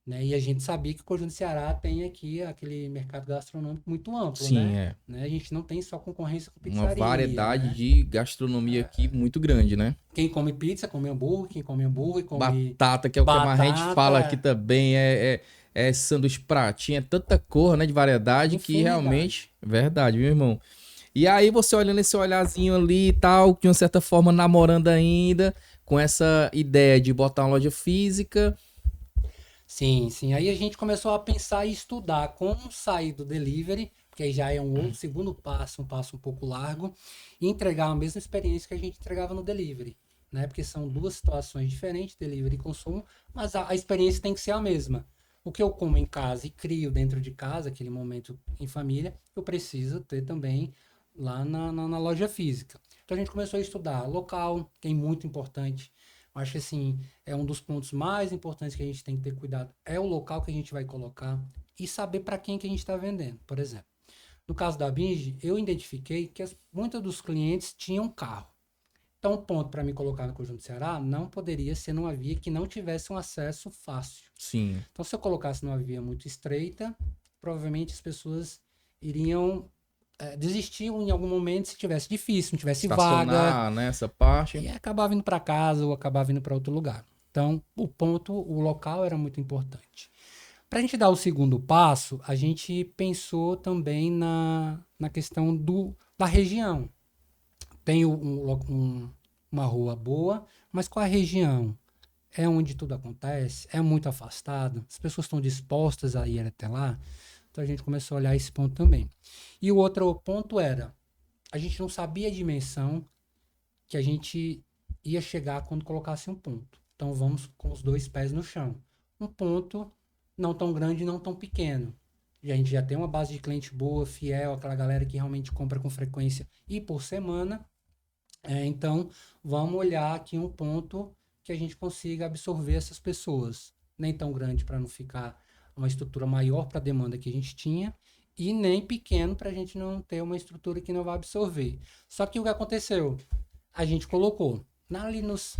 Né? E a gente sabia que o Conjunto Ceará tem aqui aquele mercado gastronômico muito amplo, Sim, né? A gente não tem só concorrência com pizzaria. Uma variedade né? de gastronomia aqui muito grande, né? Quem come pizza, come hambúrguer. Quem come hambúrguer, come... Batata, que é o que mais a gente batata. fala aqui também, é sanduíche pratinho, é tanta cor, né, de variedade que Infinidade. realmente... Verdade, meu irmão. E aí você olhando esse olharzinho ali e tal, de uma certa forma namorando ainda, com essa ideia de botar uma loja física... Sim. Aí a gente começou a pensar e estudar como sair do delivery, porque aí já é um outro segundo passo, um passo um pouco largo, e entregar a mesma experiência que a gente entregava no delivery, né? Porque são duas situações diferentes, delivery e consumo, mas a experiência tem que ser a mesma. O que eu como em casa e crio dentro de casa, aquele momento em família, eu preciso ter também lá na loja física. Então a gente começou a estudar local, que é muito importante. Eu acho que assim, é um dos pontos mais importantes que a gente tem que ter cuidado. É o local que a gente vai colocar e saber para quem que a gente está vendendo. Por exemplo, no caso da Binge, eu identifiquei que muitos dos clientes tinham carro. Então, o ponto para me colocar no Conjunto Ceará não poderia ser numa via que não tivesse um acesso fácil. Sim. Então, se eu colocasse numa via muito estreita, provavelmente as pessoas iriam desistir em algum momento se tivesse difícil, não tivesse vaga. Estacionar, né, essa parte. E acabar vindo para casa ou acabar vindo para outro lugar. Então, o local era muito importante. Para a gente dar o segundo passo, a gente pensou também na questão da região. Tem uma rua boa, mas qual a região? É onde tudo acontece? É muito afastado? As pessoas estão dispostas a ir até lá? Então a gente começou a olhar esse ponto também. E o outro ponto era, a gente não sabia a dimensão que a gente ia chegar quando colocasse um ponto. Então vamos com os 2 pés no chão. Um ponto não tão grande, não tão pequeno. E a gente já tem uma base de cliente boa, fiel, aquela galera que realmente compra com frequência e por semana. Então, vamos olhar aqui um ponto que a gente consiga absorver essas pessoas. Nem tão grande para não ficar uma estrutura maior para a demanda que a gente tinha, e nem pequeno para a gente não ter uma estrutura que não vai absorver. Só que o que aconteceu? A gente colocou, ali nos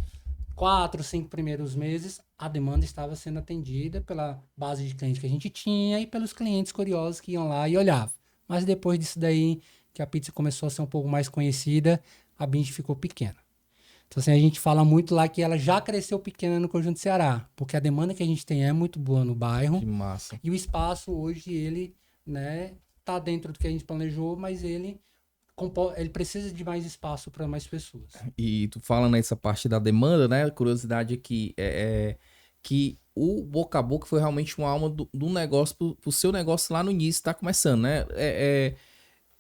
4, 5 primeiros meses, a demanda estava sendo atendida pela base de clientes que a gente tinha e pelos clientes curiosos que iam lá e olhavam. Mas depois disso daí, que a pizza começou a ser um pouco mais conhecida, a Binge ficou pequena. Então, assim, a gente fala muito lá que ela já cresceu pequena no Conjunto Ceará, porque a demanda que a gente tem é muito boa no bairro. Que massa. E o espaço hoje, ele, né, tá dentro do que a gente planejou, mas ele precisa de mais espaço para mais pessoas. E tu falando nessa parte da demanda, né? Curiosidade aqui que o boca a boca foi realmente uma alma do negócio, pro seu negócio lá no início, tá começando, né?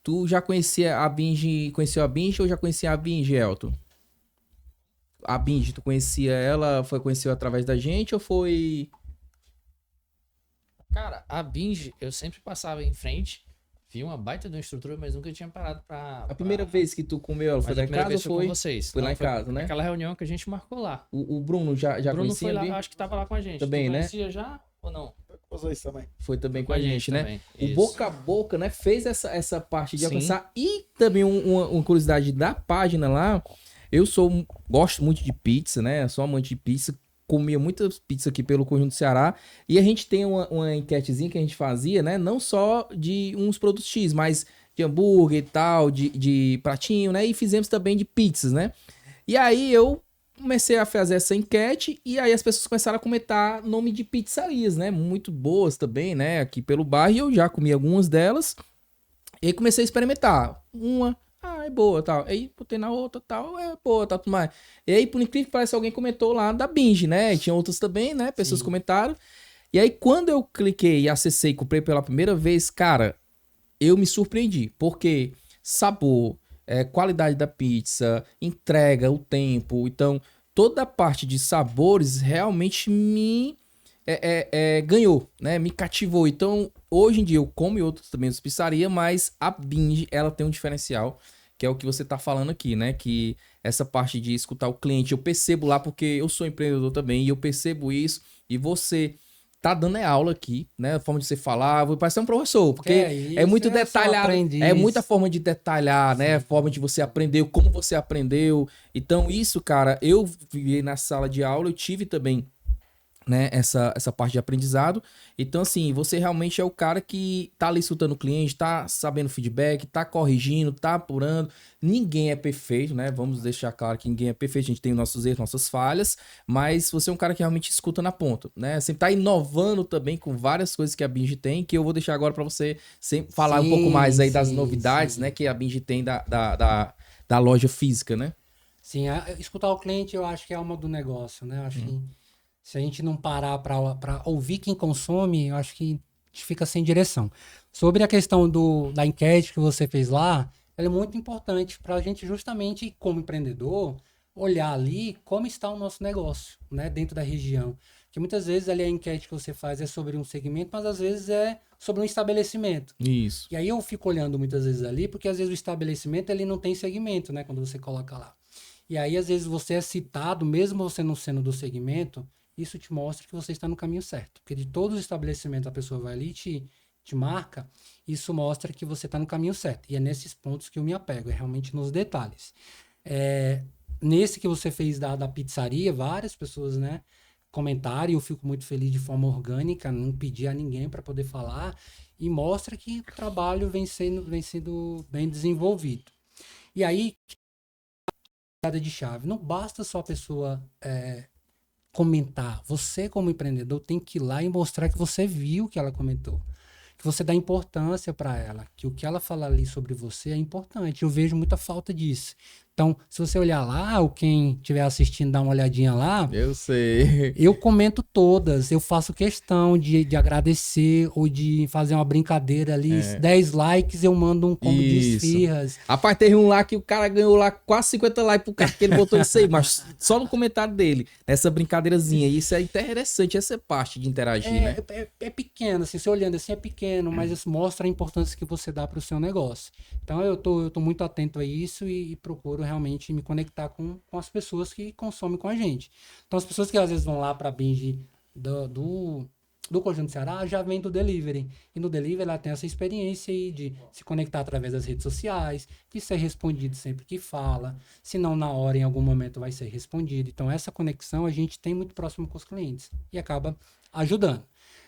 Tu já conhecia a Binge, conheceu a Binge ou já conhecia a Binge, Elton? A Binge, tu conhecia ela, conheceu através da gente ou foi... Cara, a Binge, eu sempre passava em frente, vi uma baita de uma estrutura, mas nunca tinha parado pra... A primeira vez que tu comeu ela foi lá em casa ou foi? Com vocês. Foi lá em casa, né? Aquela reunião que a gente marcou lá. O Bruno já O Bruno conhecia foi lá, ali? acho que tava lá com a gente. Também, Tu né? conhecia já ou não? Os dois também. Foi também com a gente, né? também. O Isso. boca a boca, né? Fez essa parte de Sim. alcançar. E também uma curiosidade da página lá. Gosto muito de pizza, né? Sou amante de pizza. Comia muita pizza aqui pelo Conjunto Ceará. E a gente tem uma enquetezinha que a gente fazia, né? Não só de uns produtos X, mas de hambúrguer e tal, de pratinho, né? E fizemos também de pizzas, né? E aí eu comecei a fazer essa enquete e aí as pessoas começaram a comentar nome de pizzarias, né? Muito boas também, né? Aqui pelo bairro e eu já comi algumas delas. E aí comecei a experimentar. É boa, tal. Aí botei na outra, tal, é boa, tal, tudo mais. E aí, por incrível que pareça, alguém comentou lá da Binge, né? E tinha outras também, né? Pessoas comentaram. E aí, quando eu cliquei e acessei e comprei pela primeira vez, cara, eu me surpreendi. Porque sabor, qualidade da pizza, entrega, o tempo. Então, toda a parte de sabores realmente me ganhou, né? Me cativou. Então, hoje em dia, eu como em outros também de pizzaria, mas a Binge, ela tem um diferencial, que é o que você tá falando aqui, né? Que essa parte de escutar o cliente, eu percebo lá, porque eu sou empreendedor também, e eu percebo isso, e você tá dando aula aqui, né? A forma de você falar, vou parecer um professor, porque é muito detalhado, é muita forma de detalhar, né? A forma de você aprender, como você aprendeu. Então, isso, cara, eu vi na sala de aula, eu tive também, né, essa parte de aprendizado. Então, assim, você realmente é o cara que tá ali escutando o cliente, tá sabendo feedback, tá corrigindo, tá apurando. Ninguém é perfeito, né? Vamos deixar claro que ninguém é perfeito, a gente tem nossos erros, nossas falhas, mas você é um cara que realmente escuta na ponta, né? Sempre tá inovando também com várias coisas que a Binge tem, que eu vou deixar agora para você sempre falar um pouco mais aí das novidades, né, que a Binge tem da loja física, né? Sim, escutar o cliente eu acho que é alma do negócio, né? Eu acho que se a gente não parar para ouvir quem consome, eu acho que a gente fica sem direção. Sobre a questão da enquete que você fez lá, ela é muito importante para a gente justamente, como empreendedor, olhar ali como está o nosso negócio, né, dentro da região. Porque muitas vezes ali a enquete que você faz é sobre um segmento, mas às vezes é sobre um estabelecimento. Isso. E aí eu fico olhando muitas vezes ali, porque às vezes o estabelecimento ele não tem segmento, né, quando você coloca lá. E aí às vezes você é citado, mesmo você não sendo do segmento, isso te mostra que você está no caminho certo. Porque de todos os estabelecimentos a pessoa vai ali e te marca, isso mostra que você está no caminho certo. E é nesses pontos que eu me apego, é realmente nos detalhes. Nesse que você fez da pizzaria, várias pessoas, né, comentaram, e eu fico muito feliz de forma orgânica, não pedi a ninguém para poder falar, e mostra que o trabalho vem sendo bem desenvolvido. E aí, de chave, não basta só a pessoa comentar. Você, como empreendedor, tem que ir lá e mostrar que você viu o que ela comentou. Que você dá importância para ela. Que o que ela fala ali sobre você é importante. Eu vejo muita falta disso. Então, se você olhar lá, ou quem estiver assistindo, dá uma olhadinha lá, Eu sei. eu comento todas, eu faço questão de agradecer ou de fazer uma brincadeira ali. 10 likes, eu mando um combo de Isso. esfirras. Rapaz, teve um lá que o cara ganhou lá quase 50 likes pro cara, porque ele botou isso aí, mas só no comentário dele, essa brincadeirazinha. Isso é interessante, essa parte de interagir, né? É pequeno, assim, você olhando assim é pequeno, mas isso mostra a importância que você dá para o seu negócio. Então eu tô muito atento a isso e procuro realmente me conectar com as pessoas que consomem com a gente. Então as pessoas que às vezes vão lá para a binge do Conjunto Ceará já vem do delivery. E no delivery ela tem essa experiência aí de se conectar através das redes sociais, de ser respondido sempre que fala, se não na hora, em algum momento vai ser respondido. Então essa conexão a gente tem muito próximo com os clientes e acaba ajudando.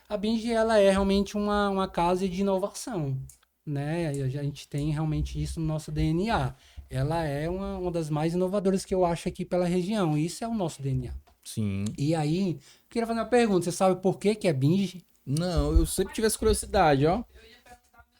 A Binge, ela é realmente uma casa de inovação, né? A gente tem realmente isso no nosso DNA. Ela é uma das mais inovadoras que eu acho aqui pela região. Isso é o nosso DNA. Sim. E aí, eu queria fazer uma pergunta. Você sabe por que é Binge? Não, eu sempre tive essa curiosidade, ó.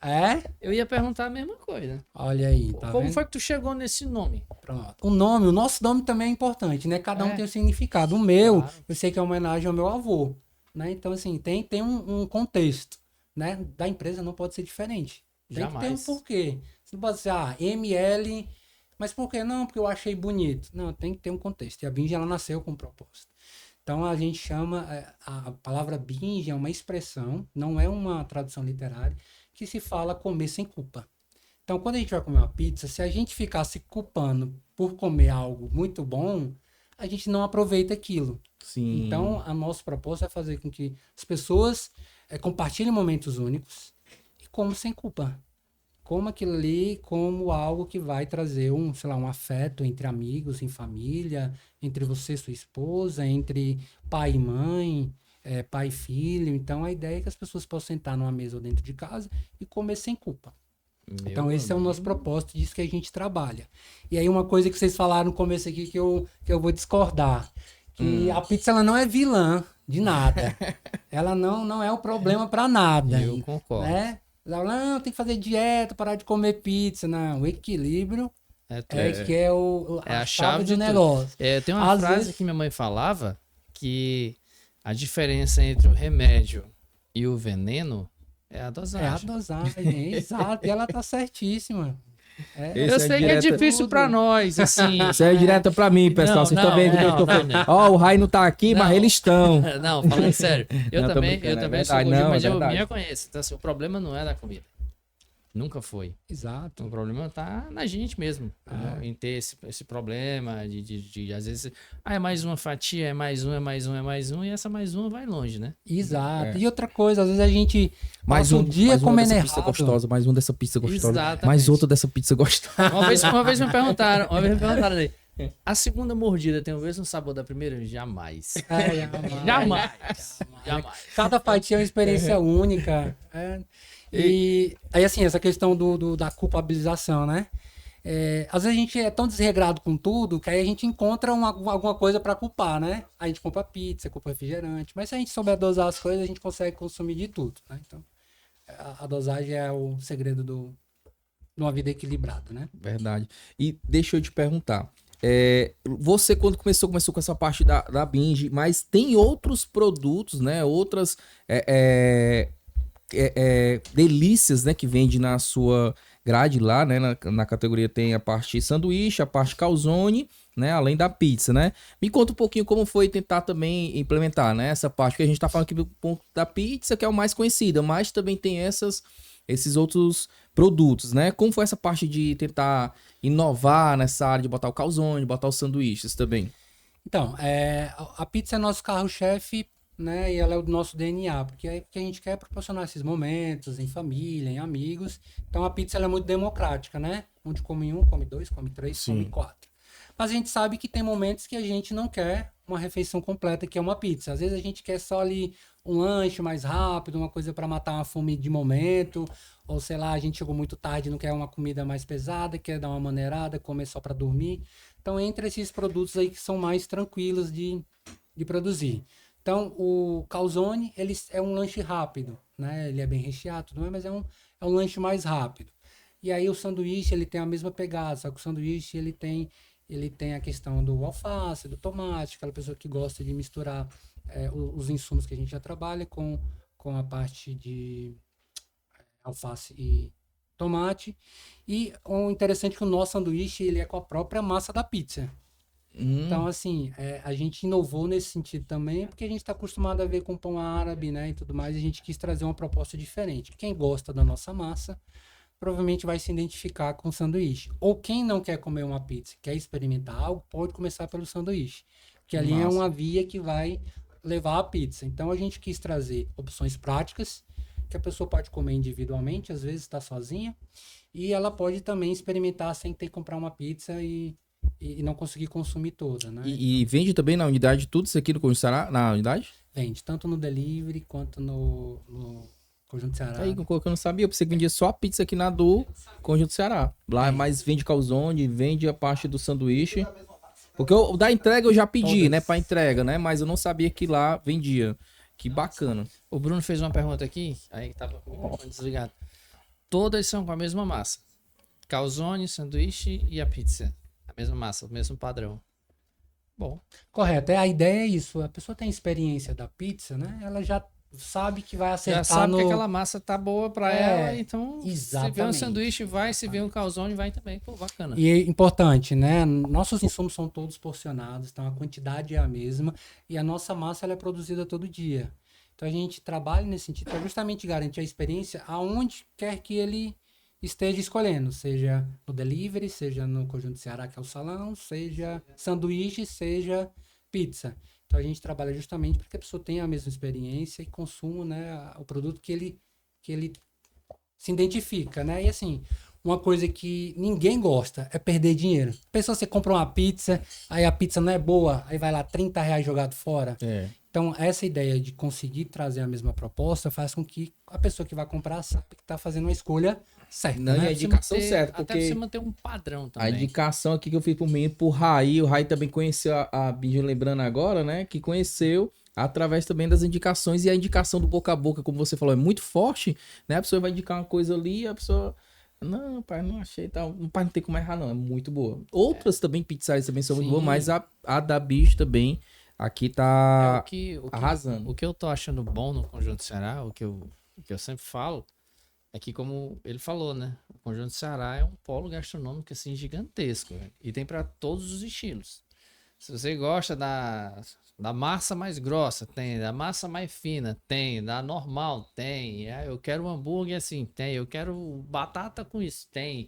É? Eu ia perguntar a mesma coisa. Olha aí, tá Como vendo? foi que tu chegou nesse nome? Pronto. O nosso nome também é importante, né? Cada um tem um significado. O meu, eu sei que é uma homenagem ao meu avô, né? Então, assim, tem um contexto, né? Da empresa não pode ser diferente. Tem que ter um Jamais. porquê. Você não pode dizer, ML, mas por quê? Não, porque eu achei bonito. Não, tem que ter um contexto. E a Binge, ela nasceu com um propósito. Então, a gente chama, a palavra Binge é uma expressão, não é uma tradução literária, que se fala comer sem culpa. Então, quando a gente vai comer uma pizza, se a gente ficar se culpando por comer algo muito bom, a gente não aproveita aquilo. Sim. Então, o nosso propósito é fazer com que as pessoas compartilhem momentos únicos e comam sem culpa. Como aquilo ali, como algo que vai trazer um afeto entre amigos, em família, entre você e sua esposa, entre pai e mãe, pai e filho. Então, a ideia é que as pessoas possam sentar numa mesa ou dentro de casa e comer sem culpa. Então, esse é o nosso propósito, disso que a gente trabalha. E aí, uma coisa que vocês falaram no começo aqui que eu vou discordar. Que a pizza, ela não é vilã de nada. Ela não é o problema para nada. Eu concordo. Né? Não, tem que fazer dieta, parar de comer pizza. Não, o equilíbrio que é a chave do de negócio. Tem uma Às frase vezes- que minha mãe falava que a diferença entre o remédio e o veneno é a dosagem. É a dosagem, exato. E ela tá certíssima. Esse Eu é sei que direto- é difícil pra nós, assim. Isso é direta pra mim, pessoal. Não, Vocês estão não, vendo que eu estou não, não. Ó, o Rai não tá aqui, mas Não. eles estão. Não, falando sério. Eu Não, tô também brincando, é sou verdade, gordinho, não, é mas eu verdade. me reconheço. Então, assim, o problema não é da comida. Nunca foi. Exato. O problema tá na gente mesmo. Entendeu? Em ter esse problema de às vezes, é mais uma fatia, é mais um, e essa mais uma vai longe, né? Exato. E outra coisa, às vezes a gente Mais passa um um dia mais uma comendo dessa pizza errado. gostosa, mais um dessa pizza gostosa, Exatamente. mais outra dessa pizza gostosa. Uma vez me perguntaram ali, a segunda mordida tem o mesmo sabor da primeira? Jamais. Jamais. Cada fatia é uma experiência única. E aí, assim, essa questão da culpabilização, né? Às vezes a gente é tão desregrado com tudo que aí a gente encontra alguma coisa para culpar, né? A gente compra pizza, compra refrigerante, mas se a gente souber dosar as coisas, a gente consegue consumir de tudo, né? Então, a dosagem é o segredo de uma vida equilibrada, né? Verdade. E deixa eu te perguntar. Você, quando começou com essa parte da Binge, mas tem outros produtos, né? Outras delícias, né? Que vende na sua grade lá, né? Na categoria tem a parte sanduíche, a parte calzone, né? Além da pizza, né? Me conta um pouquinho como foi tentar também implementar, né? Essa parte que a gente tá falando aqui do ponto da pizza, que é o mais conhecido, mas também tem esses outros produtos, né? Como foi essa parte de tentar inovar nessa área de botar o calzone, botar os sanduíches também? Então, a pizza é nosso carro-chefe, né? E ela é o nosso DNA, porque é que a gente quer proporcionar esses momentos em família, em amigos. Então, a pizza ela é muito democrática, né? Onde come um, come dois, come três, Sim. come quatro. Mas a gente sabe que tem momentos que a gente não quer uma refeição completa, que é uma pizza. Às vezes a gente quer só ali um lanche mais rápido, uma coisa para matar uma fome de momento, ou sei lá, a gente chegou muito tarde, não quer uma comida mais pesada, quer dar uma maneirada, comer só para dormir. Então, entre esses produtos aí que são mais tranquilos de de produzir. Então, o calzone, ele é um lanche rápido, né? Ele é bem recheado, não é? Mas é um lanche mais rápido. E aí o sanduíche, ele tem a mesma pegada, só que o sanduíche, ele tem a questão do alface, do tomate, aquela pessoa que gosta de misturar os insumos que a gente já trabalha com a parte de alface e tomate. E o interessante é que o nosso sanduíche, ele é com a própria massa da pizza. Então, assim, a gente inovou nesse sentido também, porque a gente está acostumado a ver com pão árabe, né, e tudo mais, e a gente quis trazer uma proposta diferente. Quem gosta da nossa massa, provavelmente vai se identificar com o sanduíche. Ou quem não quer comer uma pizza, quer experimentar algo, pode começar pelo sanduíche. Porque ali é uma via que vai levar a pizza. Então, a gente quis trazer opções práticas, que a pessoa pode comer individualmente, às vezes está sozinha, e ela pode também experimentar sem ter que comprar uma pizza e não conseguir consumir toda, né? E vende também na unidade tudo isso aqui no Conjunto Ceará? Na unidade? Vende, tanto no delivery quanto no Conjunto Ceará. Aí, que eu não sabia, eu pensei que vendia só a pizza aqui na do Conjunto Ceará. Lá, mas vende calzone, vende a parte do sanduíche. Porque o da entrega eu já pedi, né, pra entrega, né? Mas eu não sabia que lá vendia. Que bacana. O Bruno fez uma pergunta aqui, aí tava com o microfone desligado. Todas são com a mesma massa. Calzone, sanduíche e a pizza. A mesma massa, o mesmo padrão. Bom. Correto. A ideia é isso. A pessoa tem experiência da pizza, né? Ela já sabe que vai acertar Já sabe que aquela massa tá boa pra ela, então exatamente. se vê um sanduíche vai, se vê um calzone vai também. Pô, bacana. E é importante, né? Nossos insumos são todos porcionados, então a quantidade é a mesma e a nossa massa ela é produzida todo dia. Então a gente trabalha nesse sentido para justamente garantir a experiência aonde quer que ele esteja escolhendo, seja no delivery, seja no Conjunto Ceará, que é o salão, seja sanduíche, seja pizza. Então a gente trabalha justamente para que a pessoa tenha a mesma experiência e consuma, né, o produto que ele se identifica, né? E assim, uma coisa que ninguém gosta é perder dinheiro. Pensa, você compra uma pizza, aí a pizza não é boa, aí vai lá R$30 jogado fora. Então, essa ideia de conseguir trazer a mesma proposta faz com que a pessoa que vai comprar saiba que está fazendo uma escolha certa. Não, né? e a indicação certa, Até porque você manter um padrão a também. indicação aqui que eu fiz pro menino, pro Raí, o Raí também conheceu a Binho, lembrando agora, né, que conheceu através também das indicações, e a indicação do boca a boca, como você falou, é muito forte, né, a pessoa vai indicar uma coisa ali, a pessoa, não, pai, não achei, tal, pai, não tem como errar não, é muito boa. Outras também, pizzarias também são muito boas, mas a da Bicho também, aqui tá arrasando. O que eu tô achando bom no Conjunto Ceará, o que eu sempre falo, é que, como ele falou, né? O Conjunto Ceará é um polo gastronômico, assim, gigantesco. Né? E tem para todos os estilos. Se você gosta da massa mais grossa, tem. Da massa mais fina, tem. Da normal, tem. Eu quero um hambúrguer assim, tem. Eu quero batata com isso, tem.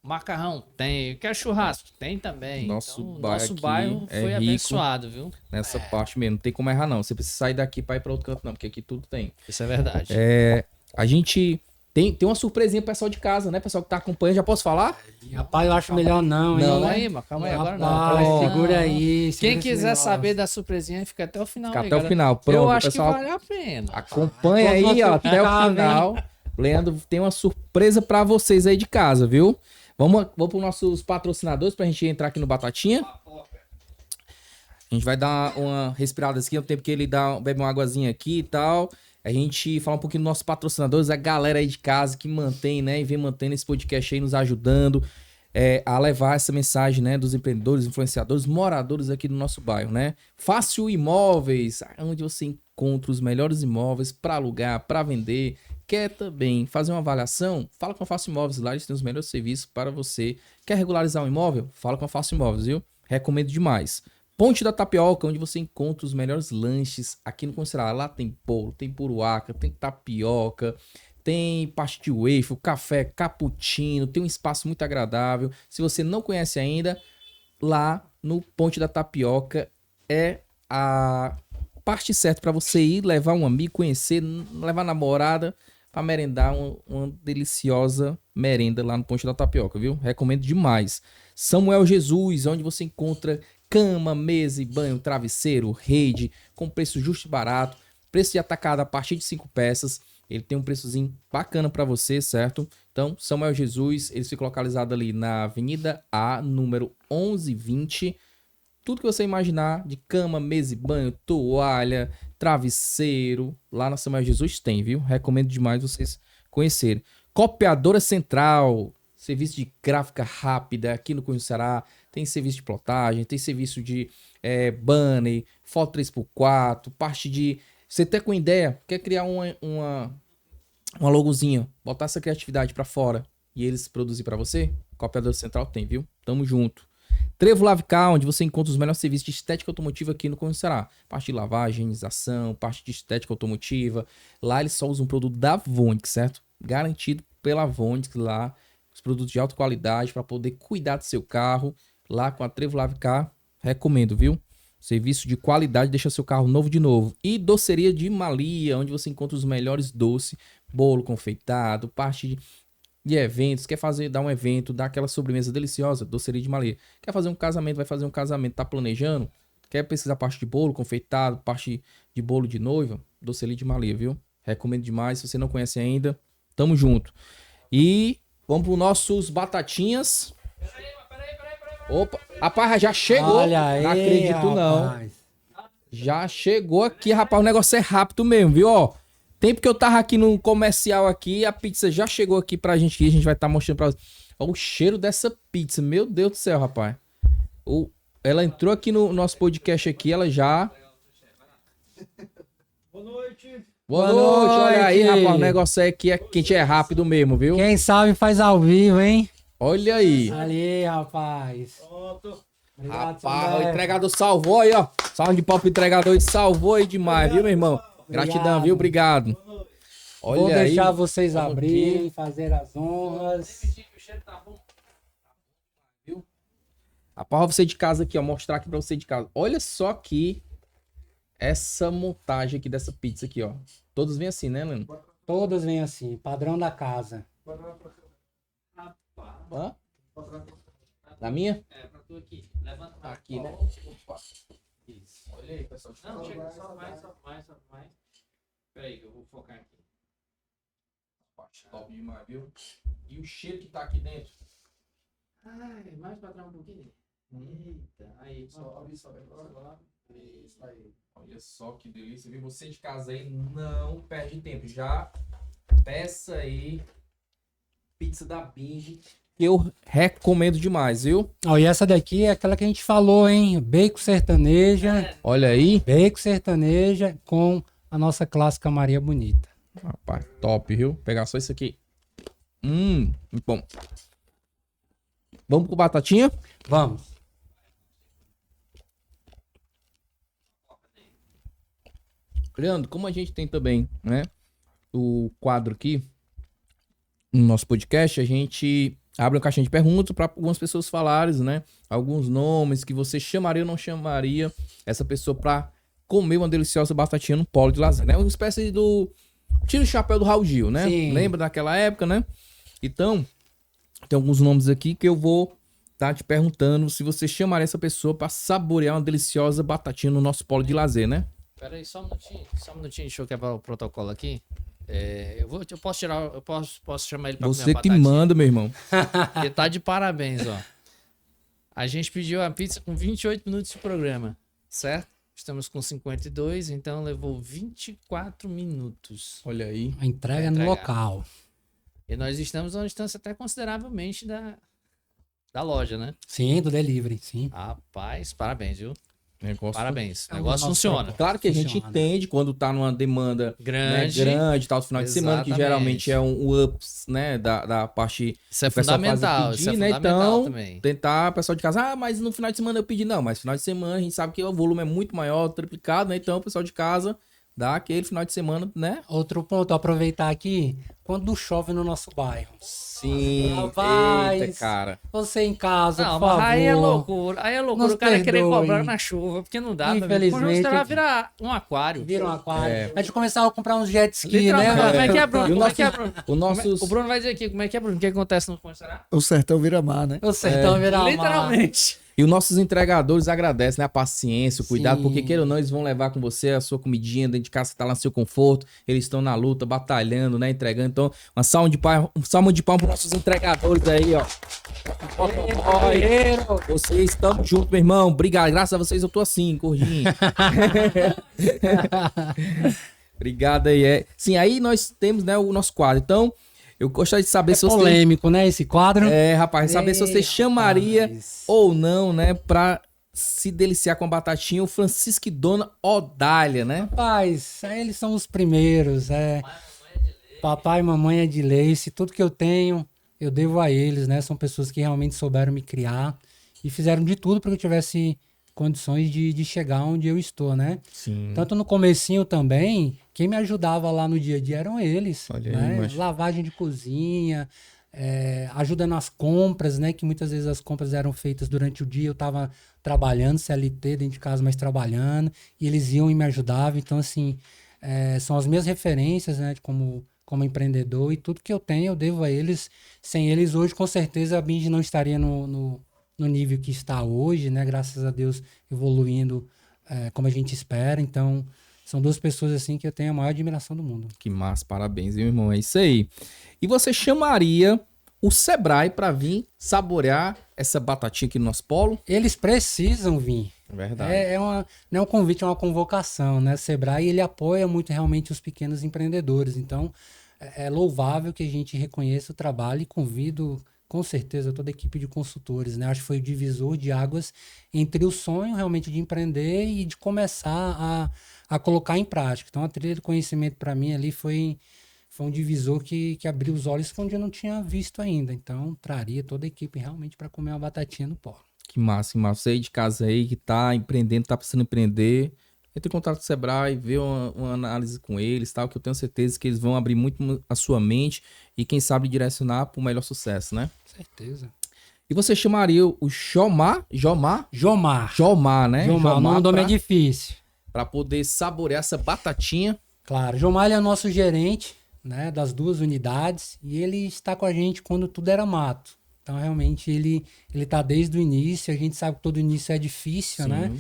Macarrão, tem. Eu quero churrasco, tem também. Nosso então, bairro nosso aqui bairro é foi rico abençoado, viu? nessa parte mesmo, não tem como errar não. Você precisa sair daqui pra ir pra outro canto não, porque aqui tudo tem. Isso é verdade. A gente tem uma surpresinha pro pessoal de casa, né? Pessoal que tá acompanhando, já posso falar? Rapaz, eu acho melhor não, hein? Calma aí, mano. Calma aí, agora não. Rapaz, Calma aí. segura aí. Quem segura esse quiser negócio. saber da surpresinha, fica até o final. Fica aí, até o galera. final. Pronto, Eu acho pessoal, que vale a pena. acompanha aí, Quando ó, você até o pegar, final. Leandro tem uma surpresa pra vocês aí de casa, viu? Vamos pros nossos patrocinadores pra gente entrar aqui no Batatinha. A gente vai dar uma respirada aqui, no tempo que ele bebe uma águazinha aqui e tal. A gente fala um pouquinho dos nossos patrocinadores, a galera aí de casa que mantém, né, e vem mantendo esse podcast aí, nos ajudando a levar essa mensagem, né, dos empreendedores, influenciadores, moradores aqui do nosso bairro, né? Fácil Imóveis, onde você encontra os melhores imóveis para alugar, para vender. Quer também fazer uma avaliação? Fala com a Fácil Imóveis, lá eles têm os melhores serviços para você. Quer regularizar um imóvel? Fala com a Fácil Imóveis, viu? Recomendo demais. Ponte da Tapioca, onde você encontra os melhores lanches aqui no Conselho. Lá tem bolo, tem puruaca, tem tapioca, tem pastel waffle, café, cappuccino, tem um espaço muito agradável. Se você não conhece ainda, lá no Ponte da Tapioca é a parte certa para você ir, levar um amigo, conhecer, levar a namorada para merendar uma deliciosa merenda lá no Ponte da Tapioca, viu? Recomendo demais. Samuel Jesus, onde você encontra cama, mesa e banho, travesseiro, rede, com preço justo e barato. Preço de atacado a partir de 5 peças. Ele tem um preçozinho bacana para você, certo? Então, Samuel Jesus, ele fica localizado ali na Avenida A, número 1120. Tudo que você imaginar de cama, mesa e banho, toalha, travesseiro, lá na Samuel Jesus tem, viu? Recomendo demais vocês conhecerem. Copiadora Central, serviço de gráfica rápida aqui no Cunha do Ceará. Tem serviço de plotagem, tem serviço de banner, foto 3x4, parte de... Você tá com ideia, quer criar uma logozinha, botar essa criatividade pra fora e eles produzir pra você? Copiadora Central tem, viu? Tamo junto. Trevo Lavicar, onde você encontra os melhores serviços de estética automotiva aqui no Cunha do Ceará. Parte de lavagem, higienização, parte de estética automotiva. Lá eles só usam um produto da Vonix, certo? Garantido pela Vonix lá. Os produtos de alta qualidade para poder cuidar do seu carro. Lá com a Trevo Lavicar, recomendo, viu? Serviço de qualidade, deixa seu carro novo de novo. E doceria de Malia, onde você encontra os melhores doces. Bolo confeitado, parte de eventos, quer dar um evento, dar aquela sobremesa deliciosa, doceria de Malia. Quer fazer um casamento, vai fazer um casamento, tá planejando? Quer precisar parte de bolo confeitado, parte de bolo de noiva? Doceria de Malia, viu? Recomendo demais, se você não conhece ainda, tamo junto. E vamos pro nossos batatinhas. Opa, rapaz, já chegou. Olha aí, não acredito rapaz. não. Já chegou aqui, rapaz, o negócio é rápido mesmo, viu? Ó, tempo que eu tava aqui no comercial aqui, a pizza já chegou aqui pra gente, que a gente vai estar mostrando pra vocês. Olha o cheiro dessa pizza, meu Deus do céu, rapaz. Ela entrou aqui no nosso podcast aqui, ela já... Boa noite. Boa noite, olha aí, rapaz, o negócio aqui é quente, é rápido mesmo, viu? Quem sabe faz ao vivo, hein? Olha aí. Ali, rapaz. Pronto. Obrigado, Rapaz, o Sandé. entregador salvou aí, ó. Salve de pop entregador e salvou aí demais, viu, meu irmão? Gratidão, viu? Obrigado. Olha Vou aí. deixar vocês Vamos abrirem, fazer as honras. Rapaz, você de casa aqui, ó. Mostrar aqui pra você de casa. Olha só aqui essa montagem aqui dessa pizza aqui, ó. Todos vêm assim, né, Leno? Todas vêm assim, padrão da casa. Hã? Na minha? É, pra tu aqui. Levanta Aqui, né? Opa. Isso. Olha aí, pessoal. Não, chega, só mais. Peraí, que eu vou focar aqui. Top demais, viu? E o cheiro que tá aqui dentro. Ai, mais pra trás um pouquinho. Eita, aí, Sobe agora. Isso aí. Olha só que delícia, viu? Você de casa aí não perde tempo. Já peça aí pizza da Bing, que eu recomendo demais, viu? Ó, e essa daqui é aquela que a gente falou, hein? Bacon sertaneja. Olha aí. Bacon sertaneja com a nossa clássica Maria Bonita. Rapaz, top, viu? Vou pegar só isso aqui. Muito bom. Vamos com batatinha? Vamos. Leandro, como a gente tem também, né, o quadro aqui no nosso podcast, a gente abre uma caixinha de perguntas para algumas pessoas falarem, né, alguns nomes que você chamaria ou não chamaria essa pessoa para comer uma deliciosa batatinha no polo de lazer, né? Uma espécie do tira o chapéu do Raul Gil, né? Sim. Lembra daquela época, né? Então, tem alguns nomes aqui que eu vou estar te perguntando se você chamaria essa pessoa para saborear uma deliciosa batatinha no nosso polo de lazer, né? Pera aí, só um minutinho, deixa eu quebrar o protocolo aqui. Eu posso chamar ele pra comer Você a que batatinha? manda, meu irmão. Ele tá de parabéns, ó. A gente pediu a pizza com 28 minutos de programa, certo? Estamos com 52, então levou 24 minutos. Olha aí. A entrega no Entregar. local. E nós estamos a uma distância até consideravelmente da loja, né? Sim, do delivery, sim. Rapaz, parabéns, viu? Negócio Parabéns. O É o negócio nosso funciona. propósito. Claro que a gente Funciona. entende quando tá numa demanda Grande. né, grande, tal, do final de semana, que Exatamente. geralmente é um ups, né, da parte Isso é o pessoal faz o fundamental. pedir, Isso é né? fundamental Então, também. tentar, o pessoal de casa, mas no final de semana eu pedi, não, mas final de semana a gente sabe que o volume é muito maior, triplicado, né? Então, o pessoal de casa dá aquele final de semana, né? Outro ponto, aproveitar aqui, quando chove no nosso bairro. Sim, Rapaz. eita, cara. Você em casa, Não, por mas favor. aí é loucura. Aí é loucura Nos o cara querer perdoe. cobrar na chuva, porque não dá. meu amigo. Infelizmente. Você vai virar um aquário. Vira um aquário. É. A gente começava a comprar uns jet ski, Literalmente. né? Como é que é, Bruno? E o Como é nosso- que é, Bruno? O nossos... O Bruno vai dizer aqui, como é que é, Bruno? O que acontece no Conserá? O sertão vira mar, né? O sertão vira mar. Literalmente. E os nossos entregadores agradecem, né? A paciência, o cuidado, Sim. porque queira ou não, eles vão levar com você a sua comidinha dentro de casa, você tá lá no seu conforto, eles estão na luta, batalhando, né? Entregando. Então, uma salva de palmas para nossos entregadores aí, ó. Vocês estamos juntos, meu irmão. Obrigado. Graças a vocês eu tô assim, gordinho. Obrigado aí. Sim, aí nós temos, né, o nosso quadro. Então, eu gostaria de saber se você... polêmico, né, esse quadro? Rapaz, saber se você Ei, chamaria rapaz. ou não, né, pra se deliciar com a batatinha, o Francisco e Dona Odália, né? Rapaz, eles são os primeiros, Papai e mamãe é de lei, se tudo que eu tenho, eu devo a eles, né? São pessoas que realmente souberam me criar e fizeram de tudo para que eu tivesse condições de chegar onde eu estou, né? Sim. Tanto no comecinho também, quem me ajudava lá no dia a dia eram eles, Olha aí, né? mas- Lavagem de cozinha, ajuda nas compras, né? Que muitas vezes as compras eram feitas durante o dia, eu estava trabalhando, CLT dentro de casa, mas trabalhando, e eles iam e me ajudavam. Então, assim, são as minhas referências, né? Como empreendedor, e tudo que eu tenho eu devo a eles. Sem eles, hoje, com certeza, a Bindi não estaria no nível que está hoje, né? Graças a Deus, evoluindo como a gente espera. Então, são duas pessoas, assim, que eu tenho a maior admiração do mundo. Que massa, parabéns, meu irmão. É isso aí. E você chamaria o Sebrae pra vir saborear essa batatinha aqui no nosso polo? Eles precisam vir. Verdade. Não é um convite, é uma convocação, né? O Sebrae, ele apoia muito realmente os pequenos empreendedores. Então, é louvável que a gente reconheça o trabalho e convido, com certeza, toda a equipe de consultores, né? Acho que foi o divisor de águas entre o sonho realmente de empreender e de começar a colocar em prática. Então, a trilha de conhecimento para mim ali foi um divisor que abriu os olhos onde eu não tinha visto ainda. Então, traria toda a equipe realmente para comer uma batatinha no polo. Que massa, que massa. Você aí de casa aí que tá empreendendo, tá precisando empreender, entre em contato com o Sebrae, vê uma análise com eles, tal, que eu tenho certeza que eles vão abrir muito a sua mente e quem sabe direcionar para o melhor sucesso, né? Certeza. E você chamaria o Jomar, Jomar. né? Jomar, o nome é difícil. para poder saborear essa batatinha. Claro, Jomar ele é nosso gerente, né, das duas unidades, e ele está com a gente quando tudo era mato. Então, realmente, ele está desde o início. A gente sabe que todo início é difícil, Sim. né?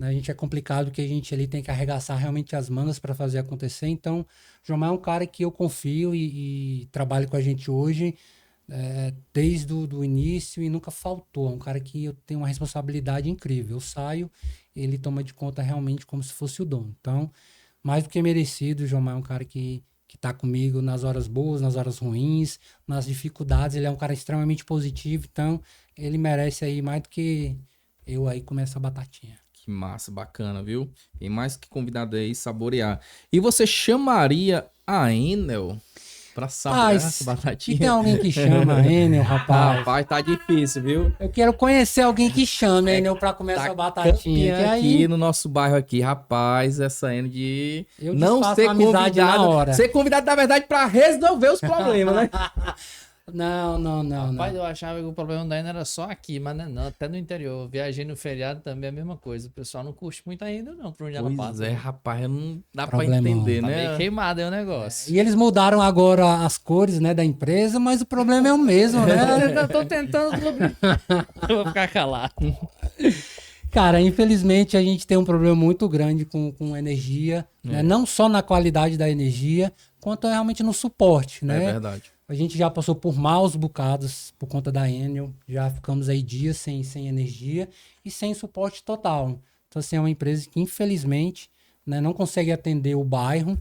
A gente é complicado que a gente ali tem que arregaçar realmente as mangas para fazer acontecer. Então, Jomar é um cara que eu confio e trabalha com a gente hoje desde o início e nunca faltou. É um cara que eu tenho uma responsabilidade incrível. Eu saio, ele toma de conta realmente como se fosse o dono. Então, mais do que merecido, o Jomar é um cara que está comigo nas horas boas, nas horas ruins, nas dificuldades. Ele é um cara extremamente positivo, então ele merece aí mais do que eu aí comer essa batatinha. Que massa, bacana, viu? Tem mais que convidado aí saborear. E você chamaria a Enel pra saborear essa E batatinha? tem alguém que chama Enel, rapaz? Rapaz, tá difícil, viu? Eu quero conhecer alguém que chame Enel pra comer essa batatinha. Que Campeã aí aqui no nosso bairro aqui, rapaz, essa Enel de eu não desfaço ser a amizade na convidado. hora. Ser convidado, na verdade, pra resolver os problemas, né? Não. Rapaz, eu achava que o problema da Ena era só aqui, mas não, até no interior. Eu viajei no feriado também é a mesma coisa. O pessoal não curte muito ainda, não, por onde ela Pois passa. é, rapaz, não dá Problemão. pra entender, Tá né? meio queimado aí o negócio. E eles mudaram agora as cores, né, da empresa, mas o problema é o mesmo, né? Eu tô tentando. Eu vou ficar calado. Cara, infelizmente a gente tem um problema muito grande com energia, né? Não só na qualidade da energia, quanto realmente no suporte, né? É verdade. A gente já passou por maus bocados por conta da Enel, já ficamos aí dias sem energia e sem suporte total. Então, assim, é uma empresa que, infelizmente, né, não consegue atender o bairro.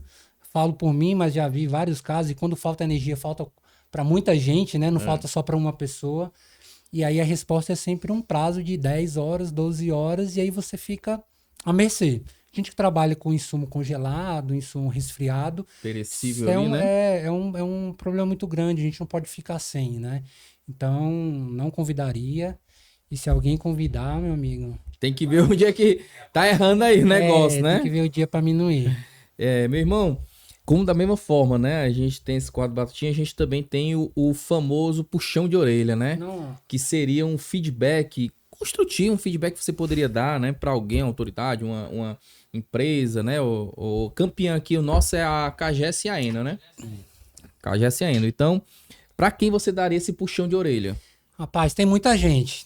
Falo por mim, mas já vi vários casos, e quando falta energia, falta para muita gente, né? Não falta só para uma pessoa. E aí a resposta é sempre um prazo de 10 horas, 12 horas, e aí você fica à mercê. A gente que trabalha com insumo congelado, insumo resfriado, Perecível ali, né? é um problema muito grande, a gente não pode ficar sem, né? Então, não convidaria. E se alguém convidar, meu amigo... Tem que ver onde é que tá errando aí o negócio, né? Tem que ver o dia pra mim não ir. Meu irmão, como da mesma forma, né? A gente tem esse quadro batatinha, a gente também tem o famoso puxão de orelha, né? Não, Que seria um feedback construtivo, um feedback que você poderia dar, né? Pra alguém, uma autoridade, uma empresa, né? O campeão aqui, o nosso é a KGS e a Enel, né? KGS e a Enel. Então, pra quem você daria esse puxão de orelha? rapaz, tem muita gente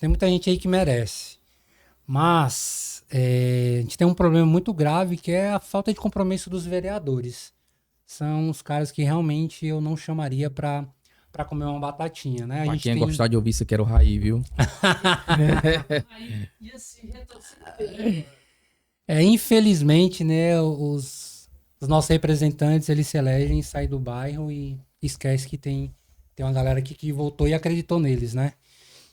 aí que merece. Mas a gente tem um problema muito grave que é a falta de compromisso dos vereadores. São os caras que realmente eu não chamaria para comer uma batatinha, né? A Pra gente quem tem... gostar de ouvir, isso aqui era o Raí, viu? Infelizmente, né, os nossos representantes, eles se elegem, saem do bairro e esquece que tem uma galera aqui que votou e acreditou neles, né?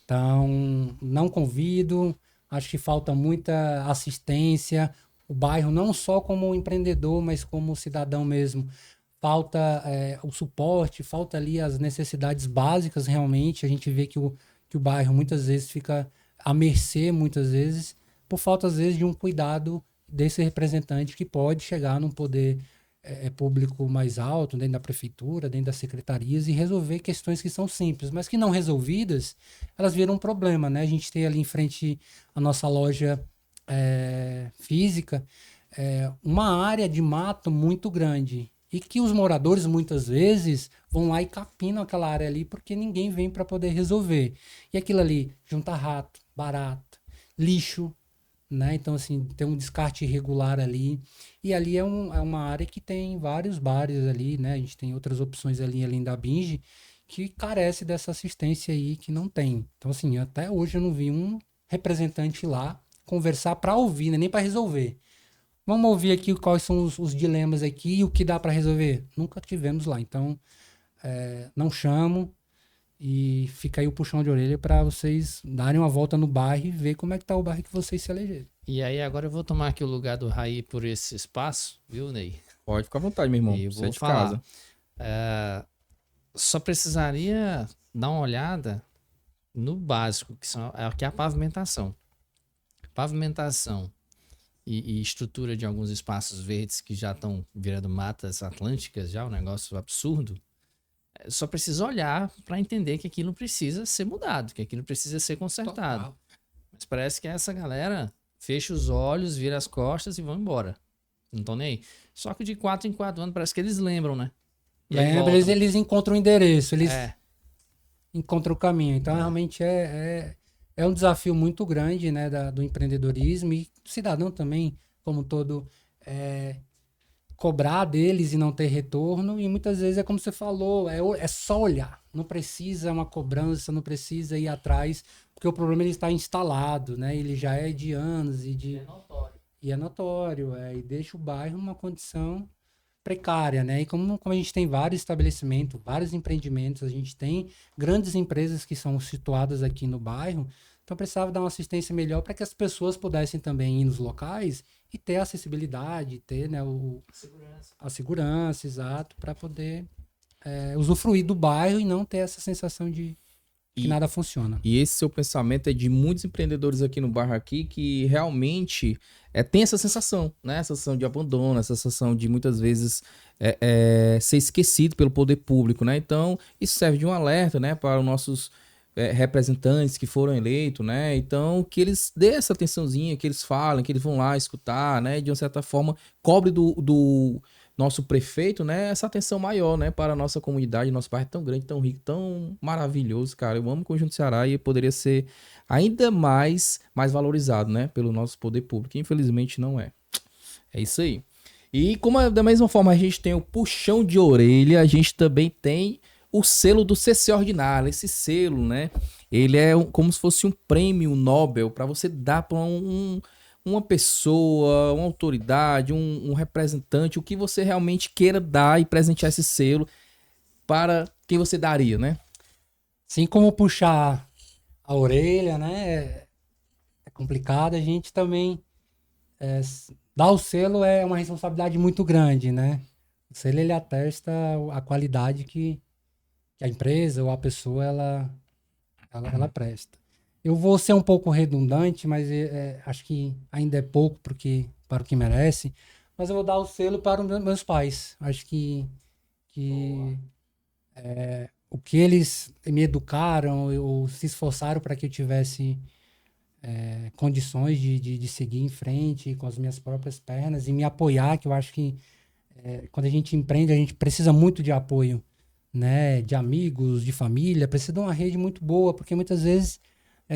Então, não convido, acho que falta muita assistência, o bairro não só como empreendedor, mas como cidadão mesmo. Falta o suporte, falta ali as necessidades básicas realmente, a gente vê que o bairro muitas vezes fica à mercê, muitas vezes, por falta às vezes de um cuidado desse representante que pode chegar num poder público mais alto, dentro da prefeitura, dentro das secretarias e resolver questões que são simples, mas que não resolvidas, elas viram um problema, né? A gente tem ali em frente a nossa loja física, uma área de mato muito grande e que os moradores muitas vezes vão lá e capinam aquela área ali porque ninguém vem para poder resolver. E aquilo ali junta rato, barata, lixo, né? Então, assim, tem um descarte irregular ali. E ali é uma área que tem vários bares ali, né? A gente tem outras opções ali além da Binge que carece dessa assistência aí que não tem. Então, assim, até hoje eu não vi um representante lá conversar para ouvir, né? Nem para resolver. Vamos ouvir aqui quais são os dilemas aqui e o que dá para resolver. Nunca tivemos lá. Então, não chamo. E fica aí o puxão de orelha para vocês darem uma volta no bairro e ver como é que tá o bairro que vocês se elegeram. E aí agora eu vou tomar aqui o lugar do Raí por esse espaço, viu, Ney? Pode ficar à vontade, meu irmão. E eu Você é vou de falar. casa. Só precisaria dar uma olhada no básico, que é a pavimentação. Pavimentação e estrutura de alguns espaços verdes que já estão virando matas atlânticas, já um negócio absurdo. Só precisa olhar para entender que aquilo precisa ser mudado, que aquilo precisa ser consertado. Total. Mas parece que essa galera fecha os olhos, vira as costas e vão embora. Não estão nem aí. Só que de 4 em 4 anos parece que eles lembram, né? E aí Lembra, voltam. eles encontram o endereço, eles É, encontram o caminho. Então, realmente é um desafio muito grande, né, do empreendedorismo e do cidadão também, como todo, cobrar deles e não ter retorno. E muitas vezes é como você falou, é só olhar. Não precisa uma cobrança, não precisa ir atrás, porque o problema ele está instalado, né? Ele já é de anos e é notório, e deixa o bairro numa condição precária, né? E como a gente tem vários estabelecimentos, vários empreendimentos, a gente tem grandes empresas que são situadas aqui no bairro, então precisava dar uma assistência melhor para que as pessoas pudessem também ir nos locais e ter acessibilidade, ter, né, a segurança, exato, para poder usufruir do bairro e não ter essa sensação de que nada funciona. E esse seu pensamento é de muitos empreendedores aqui no bairro aqui que realmente tem essa sensação, né? Essa sensação de abandono, essa sensação de muitas vezes ser esquecido pelo poder público, né? Então, isso serve de um alerta, né? Para os nossos representantes que foram eleitos, né? Então, que eles dêem essa atençãozinha, que eles falem, que eles vão lá escutar, né? De uma certa forma, cobre do nosso prefeito, né, essa atenção maior, né, para a nossa comunidade, nosso bairro é tão grande, tão rico, tão maravilhoso, cara. Eu amo o Conjunto Ceará e poderia ser ainda mais valorizado, né, pelo nosso poder público. Infelizmente não é. É isso aí. E como da mesma forma a gente tem o puxão de orelha, a gente também tem o selo do CC Ordinário. Esse selo, né, ele é como se fosse um prêmio Nobel para você dar para uma pessoa, uma autoridade, um representante, o que você realmente queira dar e presentear esse selo para quem você daria, né? Assim como puxar a orelha, né? É complicado, a gente também dar o selo é uma responsabilidade muito grande, né? O selo ele atesta a qualidade que a empresa ou a pessoa ela presta. Eu vou ser um pouco redundante, mas acho que ainda é pouco para o que merece. Mas eu vou dar o selo para os meus pais. Acho que o que eles me educaram ou se esforçaram para que eu tivesse condições de seguir em frente com as minhas próprias pernas e me apoiar, que eu acho que quando a gente empreende, a gente precisa muito de apoio, né? De amigos, de família, precisa de uma rede muito boa, porque muitas vezes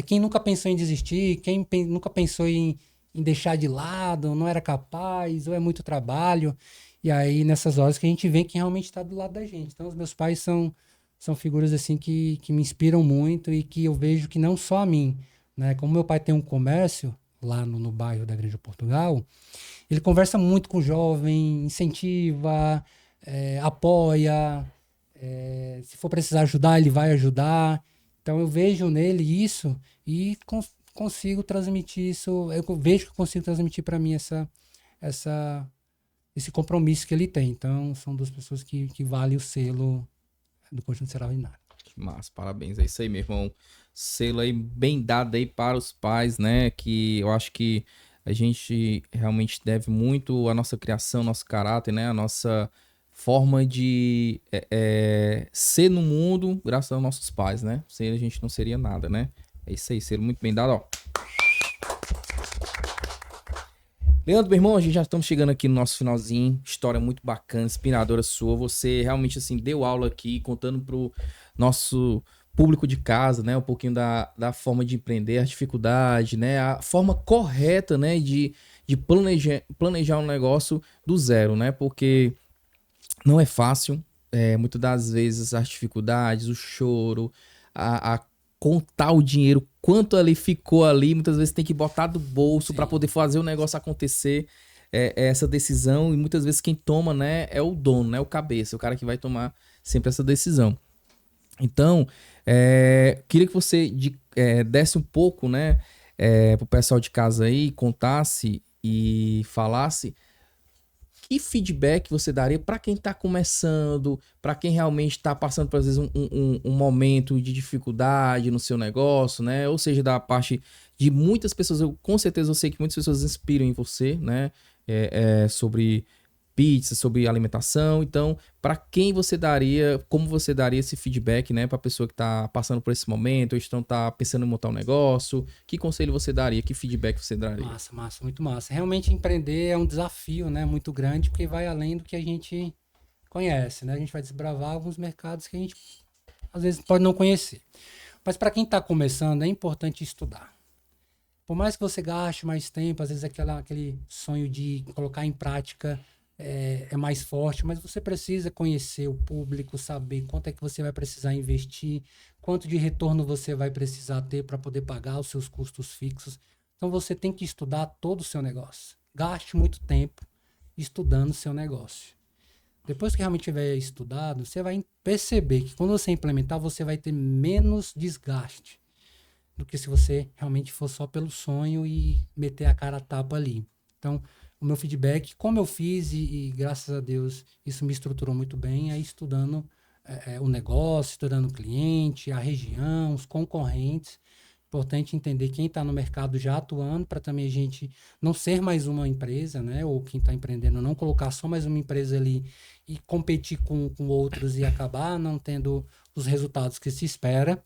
Quem nunca pensou em desistir, quem nunca pensou em deixar de lado, não era capaz, ou é muito trabalho. E aí, nessas horas que a gente vê quem realmente está do lado da gente. Então, os meus pais são figuras assim que me inspiram muito e que eu vejo que não só a mim, né? Como meu pai tem um comércio lá no bairro da Grande Portugal, ele conversa muito com o jovem, incentiva, apoia, se for precisar ajudar, ele vai ajudar. Então eu vejo nele isso e consigo transmitir isso, eu vejo que eu consigo transmitir para mim esse compromisso que ele tem. Então são duas pessoas que valem o selo do Conjunto Extraordinário. Que massa, parabéns. É isso aí, meu irmão. Selo aí bem dado aí para os pais, né? Que eu acho que a gente realmente deve muito à nossa criação, nosso caráter, né? A nossa forma de ser no mundo graças aos nossos pais, né? Sem ele a gente não seria nada, né? É isso aí, selo muito bem dado, ó. Leandro, meu irmão, a gente já estamos chegando aqui no nosso finalzinho. História muito bacana, inspiradora sua. Você realmente, assim, deu aula aqui, contando pro nosso público de casa, né? Um pouquinho da forma de empreender, a dificuldade, né? A forma correta, né? De planejar um negócio do zero, né? Porque não é fácil. Muitas das vezes as dificuldades, o choro, a contar o dinheiro, quanto ali ficou ali, muitas vezes tem que botar do bolso para poder fazer o negócio acontecer, essa decisão, e muitas vezes quem toma, né, é o dono, né, o cabeça, o cara que vai tomar sempre essa decisão. Então, queria que você desse um pouco, né, pro pessoal de casa aí, contasse e falasse que feedback você daria para quem está começando, para quem realmente está passando, por às vezes, um momento de dificuldade no seu negócio, né? Ou seja, da parte de muitas pessoas, com certeza eu sei que muitas pessoas inspiram em você, né? Sobre pizza, sobre alimentação. Então, para quem você daria, como você daria esse feedback, né? Para a pessoa que está passando por esse momento, ou então está pensando em montar um negócio, que conselho você daria? Que feedback você daria? Massa, muito massa. Realmente empreender é um desafio, né? Muito grande, porque vai além do que a gente conhece, né? A gente vai desbravar alguns mercados que a gente às vezes pode não conhecer. Mas para quem está começando, é importante estudar. Por mais que você gaste mais tempo, às vezes aquele sonho de colocar em prática é mais forte, mas você precisa conhecer o público, saber quanto é que você vai precisar investir, quanto de retorno você vai precisar ter para poder pagar os seus custos fixos. Então você tem que estudar todo o seu negócio. Gaste muito tempo estudando o seu negócio. Depois que realmente tiver estudado, você vai perceber que quando você implementar, você vai ter menos desgaste do que se você realmente for só pelo sonho e meter a cara a tapa ali. Então, o meu feedback, como eu fiz, e graças a Deus isso me estruturou muito bem, é estudando o negócio, estudando o cliente, a região, os concorrentes. Importante entender quem está no mercado já atuando, para também a gente não ser mais uma empresa, né? Ou quem está empreendendo, não colocar só mais uma empresa ali e competir com outros e acabar não tendo os resultados que se espera.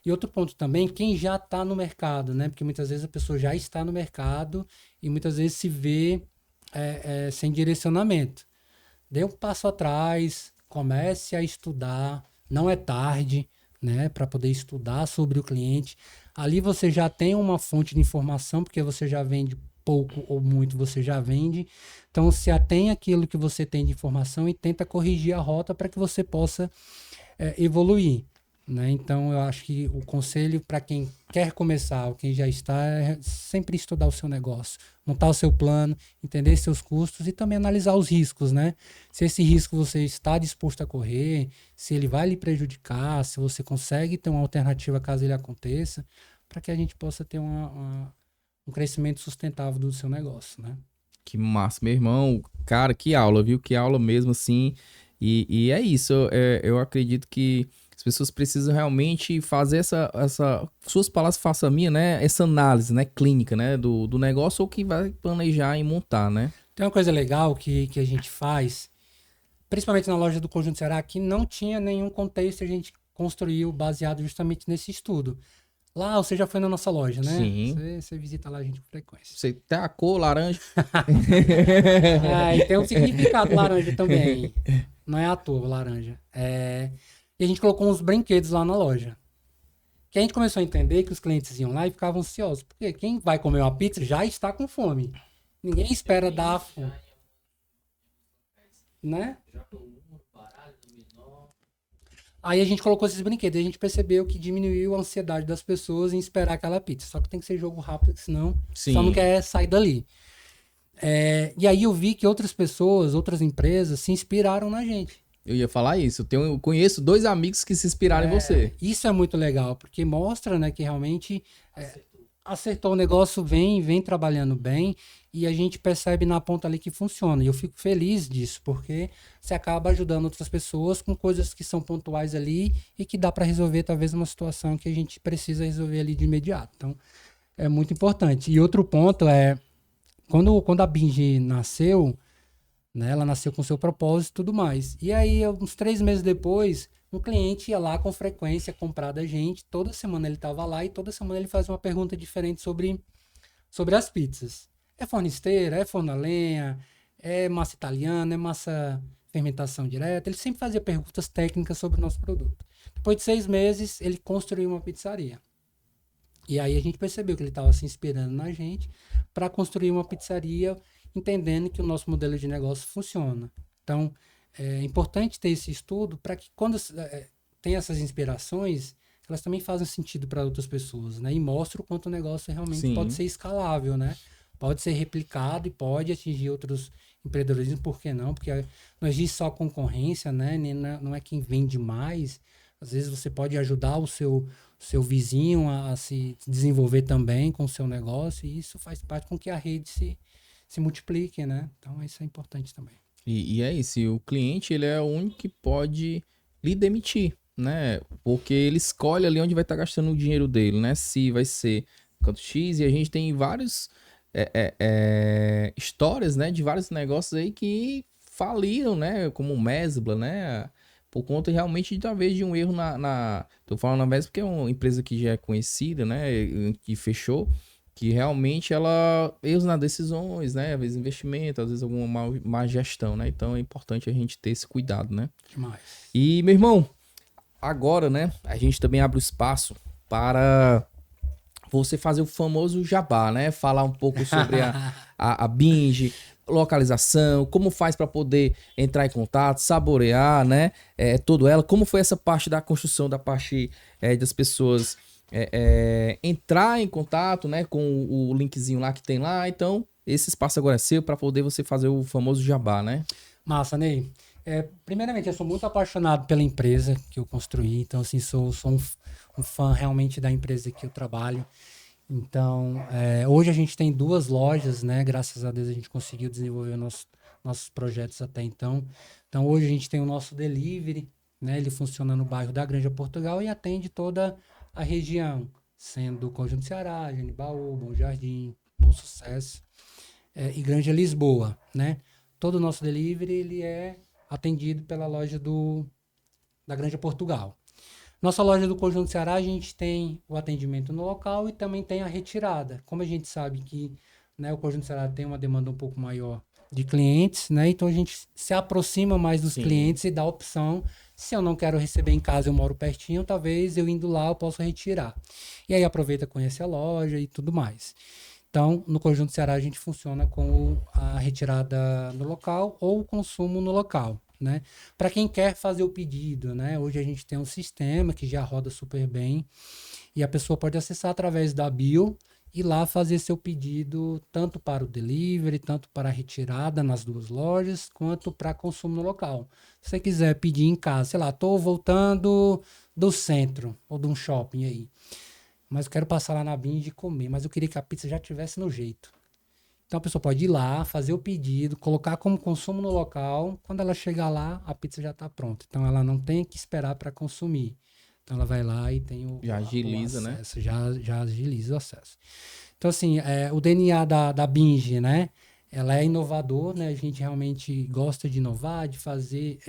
E outro ponto também, quem já está no mercado, né? Porque muitas vezes a pessoa já está no mercado e muitas vezes se vê sem direcionamento. Dê um passo atrás, comece a estudar, não é tarde, né? Para poder estudar sobre o cliente. Ali você já tem uma fonte de informação, porque você já vende pouco ou muito, você já vende. Então, se atém aquilo que você tem de informação e tenta corrigir a rota para que você possa evoluir, né? Então, eu acho que o conselho para quem quer começar ou quem já está é sempre estudar o seu negócio, montar o seu plano, entender seus custos e também analisar os riscos, né? Se esse risco você está disposto a correr, se ele vai lhe prejudicar, se você consegue ter uma alternativa caso ele aconteça, para que a gente possa ter um crescimento sustentável do seu negócio, né? Que massa, meu irmão. Cara, que aula, viu? Que aula mesmo, assim. E é isso. Eu acredito que as pessoas precisam realmente fazer suas palavras façam a minha, né? Essa análise, né? Clínica, né? Do negócio ou que vai planejar e montar, né? Tem uma coisa legal que a gente faz, principalmente na loja do Conjunto Ceará, que não tinha nenhum contexto, a gente construiu baseado justamente nesse estudo. Lá, você já foi na nossa loja, né? Sim. Você visita lá a gente com frequência. Você tá a cor laranja. E tem um significado laranja também. Não é à toa, laranja. E a gente colocou uns brinquedos lá na loja. Que a gente começou a entender que os clientes iam lá e ficavam ansiosos. Porque quem vai comer uma pizza já está com fome. Ninguém espera dar fome. Né? Aí a gente colocou esses brinquedos e a gente percebeu que diminuiu a ansiedade das pessoas em esperar aquela pizza. Só que tem que ser jogo rápido, senão só não quer sair dali. E aí eu vi que outras pessoas, outras empresas se inspiraram na gente. Eu ia falar isso. Eu conheço 2 amigos que se inspiraram em você. Isso é muito legal, porque mostra, né, que realmente acertou o negócio, vem trabalhando bem, e a gente percebe na ponta ali que funciona. E eu fico feliz disso, porque você acaba ajudando outras pessoas com coisas que são pontuais ali e que dá para resolver talvez uma situação que a gente precisa resolver ali de imediato. Então, é muito importante. E outro ponto é, quando a Binge nasceu, né, ela nasceu com seu propósito e tudo mais. E aí, uns 3 meses depois, um cliente ia lá com frequência comprar da gente. Toda semana ele estava lá e toda semana ele fazia uma pergunta diferente sobre as pizzas. É forno esteira? É forno a lenha? É massa italiana? É massa fermentação direta? Ele sempre fazia perguntas técnicas sobre o nosso produto. Depois de 6 meses, ele construiu uma pizzaria. E aí a gente percebeu que ele estava se inspirando na gente para construir uma pizzaria, entendendo que o nosso modelo de negócio funciona. Então, é importante ter esse estudo para que quando tem essas inspirações, elas também fazem sentido para outras pessoas, né? E mostra o quanto o negócio realmente pode ser escalável, né? Pode ser replicado e pode atingir outros empreendedorismo, por que não? Porque não existe só concorrência, né? Não é quem vende mais. Às vezes você pode ajudar o seu vizinho a se desenvolver também com o seu negócio, e isso faz parte com que a rede se multiplique, né? Então isso é importante também. E é isso, e o cliente, ele é o único que pode lhe demitir, né? Porque ele escolhe ali onde vai estar gastando o dinheiro dele, né? Se vai ser canto X, e a gente tem vários histórias, né? De vários negócios aí que faliram, né? Como o Mesbla, né? Por conta realmente, talvez, de um erro Tô falando na Mesbla porque é uma empresa que já é conhecida, né? Que fechou. Que realmente erros nas decisões, né? Às vezes investimento, às vezes alguma má gestão, né? Então é importante a gente ter esse cuidado, né? Demais. E, meu irmão, agora, né? A gente também abre o espaço para você fazer o famoso jabá, né? Falar um pouco sobre a Binge, localização, como faz para poder entrar em contato, saborear, né? Toda ela. Como foi essa parte da construção, da parte das pessoas... entrar em contato, né, com o linkzinho lá que tem lá. Então, esse espaço agora é seu para poder você fazer o famoso jabá, né? Massa, Ney. Primeiramente, eu sou muito apaixonado pela empresa que eu construí. Então, assim, sou um fã realmente da empresa que eu trabalho. Então, hoje a gente tem 2 lojas, né? Graças a Deus a gente conseguiu desenvolver nossos projetos até então. Então, hoje a gente tem o nosso delivery, né? Ele funciona no bairro da Granja Portugal e atende toda a região, sendo Conjunto Ceará, Genibaú, Bom Jardim, Bom Sucesso e Granja Lisboa, né? Todo o nosso delivery ele é atendido pela loja da Granja Portugal. Nossa loja do Conjunto Ceará, a gente tem o atendimento no local e também tem a retirada. Como a gente sabe que, né, o Conjunto Ceará tem uma demanda um pouco maior de clientes, né? Então a gente se aproxima mais dos clientes e dá a opção. Se eu não quero receber em casa, eu moro pertinho, talvez eu indo lá eu possa retirar. E aí aproveita, conhece a loja e tudo mais. Então, no Conjunto Ceará a gente funciona com a retirada no local ou o consumo no local, né? Para quem quer fazer o pedido, né? Hoje a gente tem um sistema que já roda super bem e a pessoa pode acessar através da bio e lá fazer seu pedido tanto para o delivery, tanto para a retirada nas 2 lojas, quanto para consumo no local. Se você quiser pedir em casa, sei lá, estou voltando do centro ou de um shopping aí, mas eu quero passar lá na Binge e comer, mas eu queria que a pizza já estivesse no jeito. Então a pessoa pode ir lá, fazer o pedido, colocar como consumo no local, quando ela chegar lá, a pizza já está pronta. Então ela não tem que esperar para consumir. Então ela vai lá e tem o agiliza, acesso, né? Já agiliza o acesso. Então, assim, o DNA da Binge, né? Ela é inovador, né? A gente realmente gosta de inovar, de fazer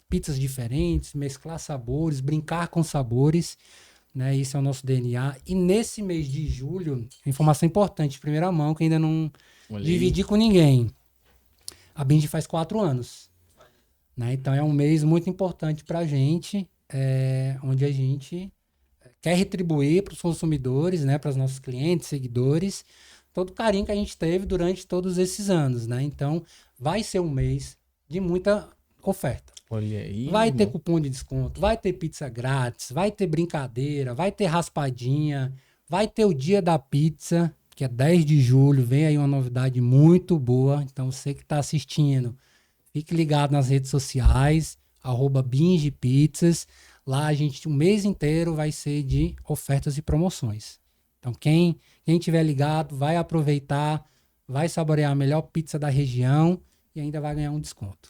pizzas diferentes, mesclar sabores, brincar com sabores, né? Isso é o nosso DNA. E nesse mês de julho, informação importante, de primeira mão, que ainda não dividi com ninguém. A Binge faz 4 anos. Né? Então é um mês muito importante pra gente, onde a gente quer retribuir para os consumidores, né, para os nossos clientes, seguidores, todo o carinho que a gente teve durante todos esses anos, né? Então, vai ser um mês de muita oferta. Olha aí. Vai ter irmão. cupom de desconto, vai ter pizza grátis, vai ter brincadeira, vai ter raspadinha, vai ter o dia da pizza, que é 10 de julho, vem aí uma novidade muito boa. Então, você que está assistindo, fique ligado nas redes sociais, @bingepizzas. Lá a gente, o mês inteiro vai ser de ofertas e promoções. Então, quem tiver ligado, vai aproveitar, vai saborear a melhor pizza da região e ainda vai ganhar um desconto.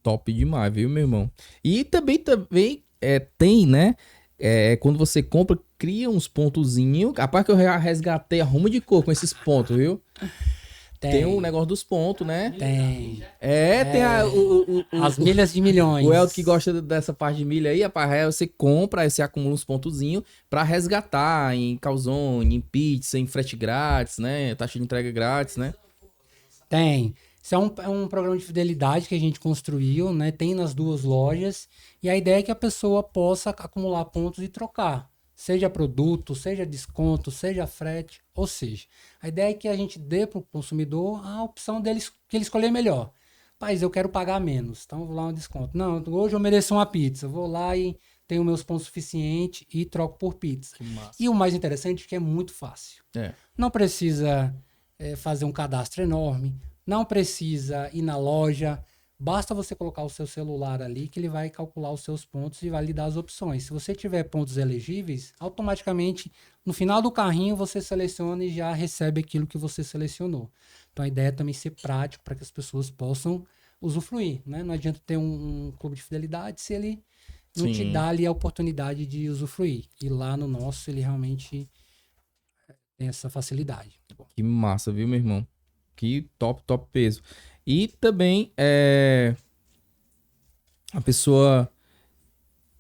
Top demais, viu, meu irmão? E também tem, né? Quando você compra, cria uns pontozinhos. A parte que eu já resgatei a rumo de cor com esses pontos, viu? Tem um negócio dos pontos, né? Tem. Tem As milhas de milhões. o Elton que gosta dessa parte de milha aí, rapaz, aí você compra, aí você acumula uns pontozinhos pra resgatar em calzone, em pizza, em frete grátis, né? Taxa de entrega grátis, né? Tem. Isso é um programa de fidelidade que a gente construiu, né? Tem nas 2 lojas. E a ideia é que a pessoa possa acumular pontos e trocar. Seja produto, seja desconto, seja frete. Ou seja, a ideia é que a gente dê para o consumidor a opção deles, que ele escolher melhor. Mas eu quero pagar menos, então eu vou lá um desconto. Não, hoje eu mereço uma pizza. Vou lá e tenho meus pontos suficientes e troco por pizza. Que massa. E o mais interessante é que é muito fácil. Não precisa fazer um cadastro enorme. Não precisa ir na loja, basta você colocar o seu celular ali que ele vai calcular os seus pontos e vai lhe dar as opções. Se você tiver pontos elegíveis, automaticamente no final do carrinho você seleciona e já recebe aquilo que você selecionou. Então a ideia é também ser prático para que as pessoas possam usufruir, né? Não adianta ter um clube de fidelidade se ele não te dá ali a oportunidade de usufruir. E lá no nosso ele realmente tem essa facilidade. Que massa, viu, meu irmão? Que top peso. E também, a pessoa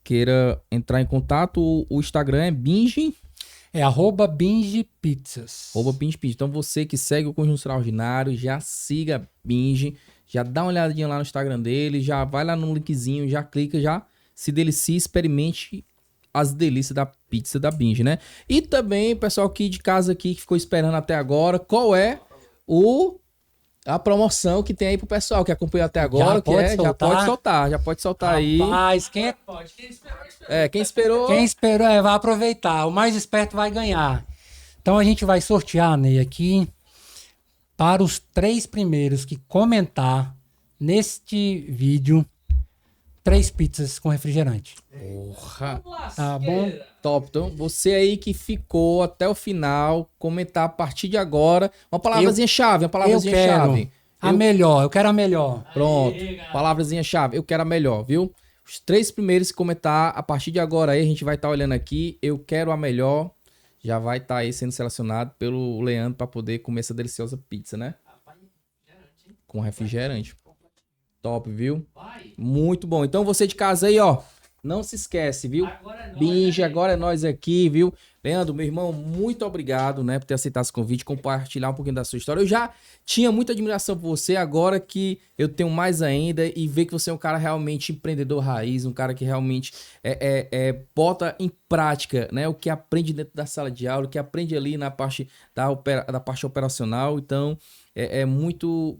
queira entrar em contato, o Instagram é Binge. É @bingepizzas. @bingepizzas. Então você que segue o Conjunto Extraordinário, já siga Binge, já dá uma olhadinha lá no Instagram dele, já vai lá no linkzinho, já clica, já se delicie, experimente as delícias da pizza da Binge, né? E também, pessoal aqui de casa aqui que ficou esperando até agora, qual é a promoção que tem aí pro pessoal que acompanhou até agora, já pode soltar aí. Rapaz, Quem esperou, vai aproveitar. O mais esperto vai ganhar. Então a gente vai sortear, Ney, aqui para os 3 primeiros que comentar neste vídeo 3 pizzas com refrigerante. Porra. Tá bom? Top. Então, você aí que ficou até o final, comentar a partir de agora. Uma palavrazinha chave, Eu quero a melhor. Pronto. Palavrazinha chave. Eu quero a melhor, viu? Os 3 primeiros que comentar a partir de agora aí, a gente vai estar olhando aqui. Eu quero a melhor. Já vai estar aí sendo selecionado pelo Leandro para poder comer essa deliciosa pizza, né? Com refrigerante. Top, viu? Muito bom. Então você de casa aí, ó, não se esquece, viu? Binge, agora é nós aqui, viu? Leandro, meu irmão, muito obrigado, né, por ter aceitado esse convite, compartilhar um pouquinho da sua história. Eu já tinha muita admiração por você, agora que eu tenho mais ainda e ver que você é um cara realmente empreendedor raiz, um cara que realmente bota em prática, né, o que aprende dentro da sala de aula, o que aprende ali na parte da parte operacional. Então, é muito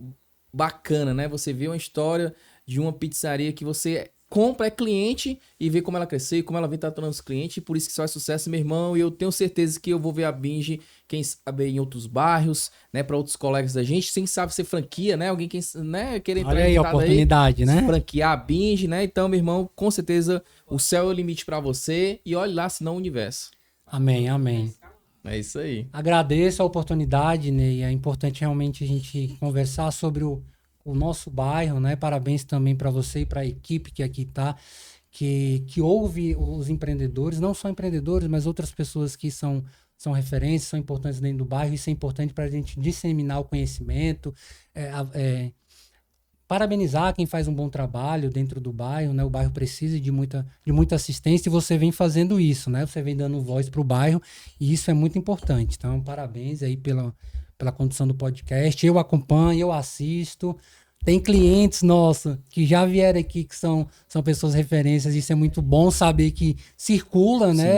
bacana, né? Você vê uma história de uma pizzaria que você compra, é cliente e vê como ela cresceu e como ela vem tratando os clientes, e por isso que só é sucesso, meu irmão. E eu tenho certeza que eu vou ver a Binge, quem sabe, em outros bairros, né? Para outros colegas da gente, sem sabe ser franquia, né? Alguém que, né, querer entrar. Olha aí a oportunidade, né? Franquear a Binge, né? Então, meu irmão, com certeza o céu é o limite para você e olhe lá, senão o universo. Amém, amém. É isso aí. Agradeço a oportunidade, Ney. É importante realmente a gente conversar sobre o nosso bairro, né? Parabéns também para você e para a equipe que aqui está, que ouve os empreendedores, não só empreendedores, mas outras pessoas que são referências, são importantes dentro do bairro. Isso é importante para a gente disseminar o conhecimento, parabenizar quem faz um bom trabalho dentro do bairro, né? O bairro precisa de muita assistência e você vem fazendo isso, né? Você vem dando voz para o bairro e isso é muito importante. Então, parabéns aí pela condução do podcast. Eu acompanho, eu assisto. Tem clientes nossos que já vieram aqui, que são pessoas referências. Isso é muito bom saber que circula, né?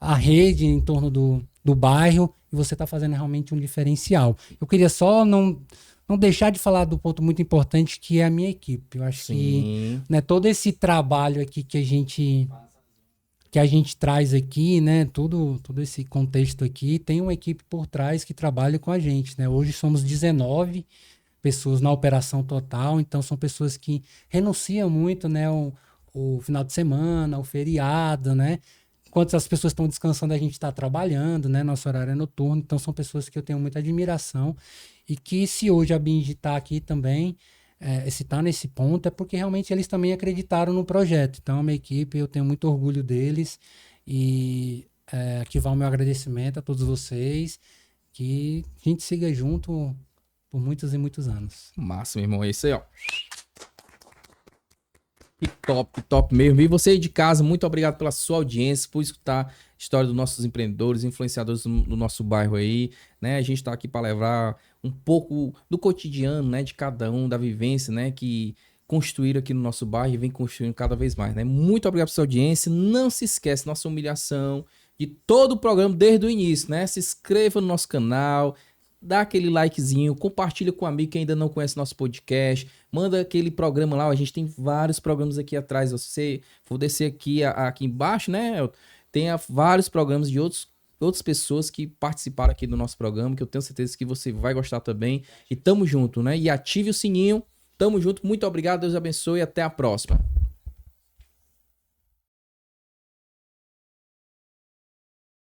a rede em torno do bairro e você está fazendo realmente um diferencial. Eu queria só não deixar de falar do ponto muito importante que é a minha equipe. Eu acho que, né, todo esse trabalho aqui que a gente traz aqui, né, todo esse contexto aqui, tem uma equipe por trás que trabalha com a gente, né? Hoje somos 19 pessoas na operação total, então são pessoas que renunciam muito, né, o final de semana, o feriado, né? Enquanto as pessoas estão descansando, a gente está trabalhando, né? Nosso horário é noturno, então são pessoas que eu tenho muita admiração e que se hoje a Binge está aqui também, se está nesse ponto, é porque realmente eles também acreditaram no projeto. Então, a minha equipe, eu tenho muito orgulho deles e aqui vai o meu agradecimento a todos vocês, que a gente siga junto por muitos e muitos anos. Massa, meu irmão. É isso aí, ó. Que top mesmo. E você aí de casa, muito obrigado pela sua audiência, por escutar a história dos nossos empreendedores, influenciadores do nosso bairro aí, né? A gente tá aqui para levar um pouco do cotidiano, né? De cada um, da vivência, né? Que construíram aqui no nosso bairro e vem construindo cada vez mais, né? Muito obrigado pela sua audiência. Não se esquece, nossa humilhação de todo o programa desde o início, né? Se inscreva no nosso canal, dá aquele likezinho, compartilha com um amigo que ainda não conhece nosso podcast, manda aquele programa lá, a gente tem vários programas aqui atrás, se você for descer aqui embaixo, né, tem vários programas de outras pessoas que participaram aqui do nosso programa, que eu tenho certeza que você vai gostar também, e tamo junto, né, e ative o sininho, tamo junto, muito obrigado, Deus abençoe e até a próxima.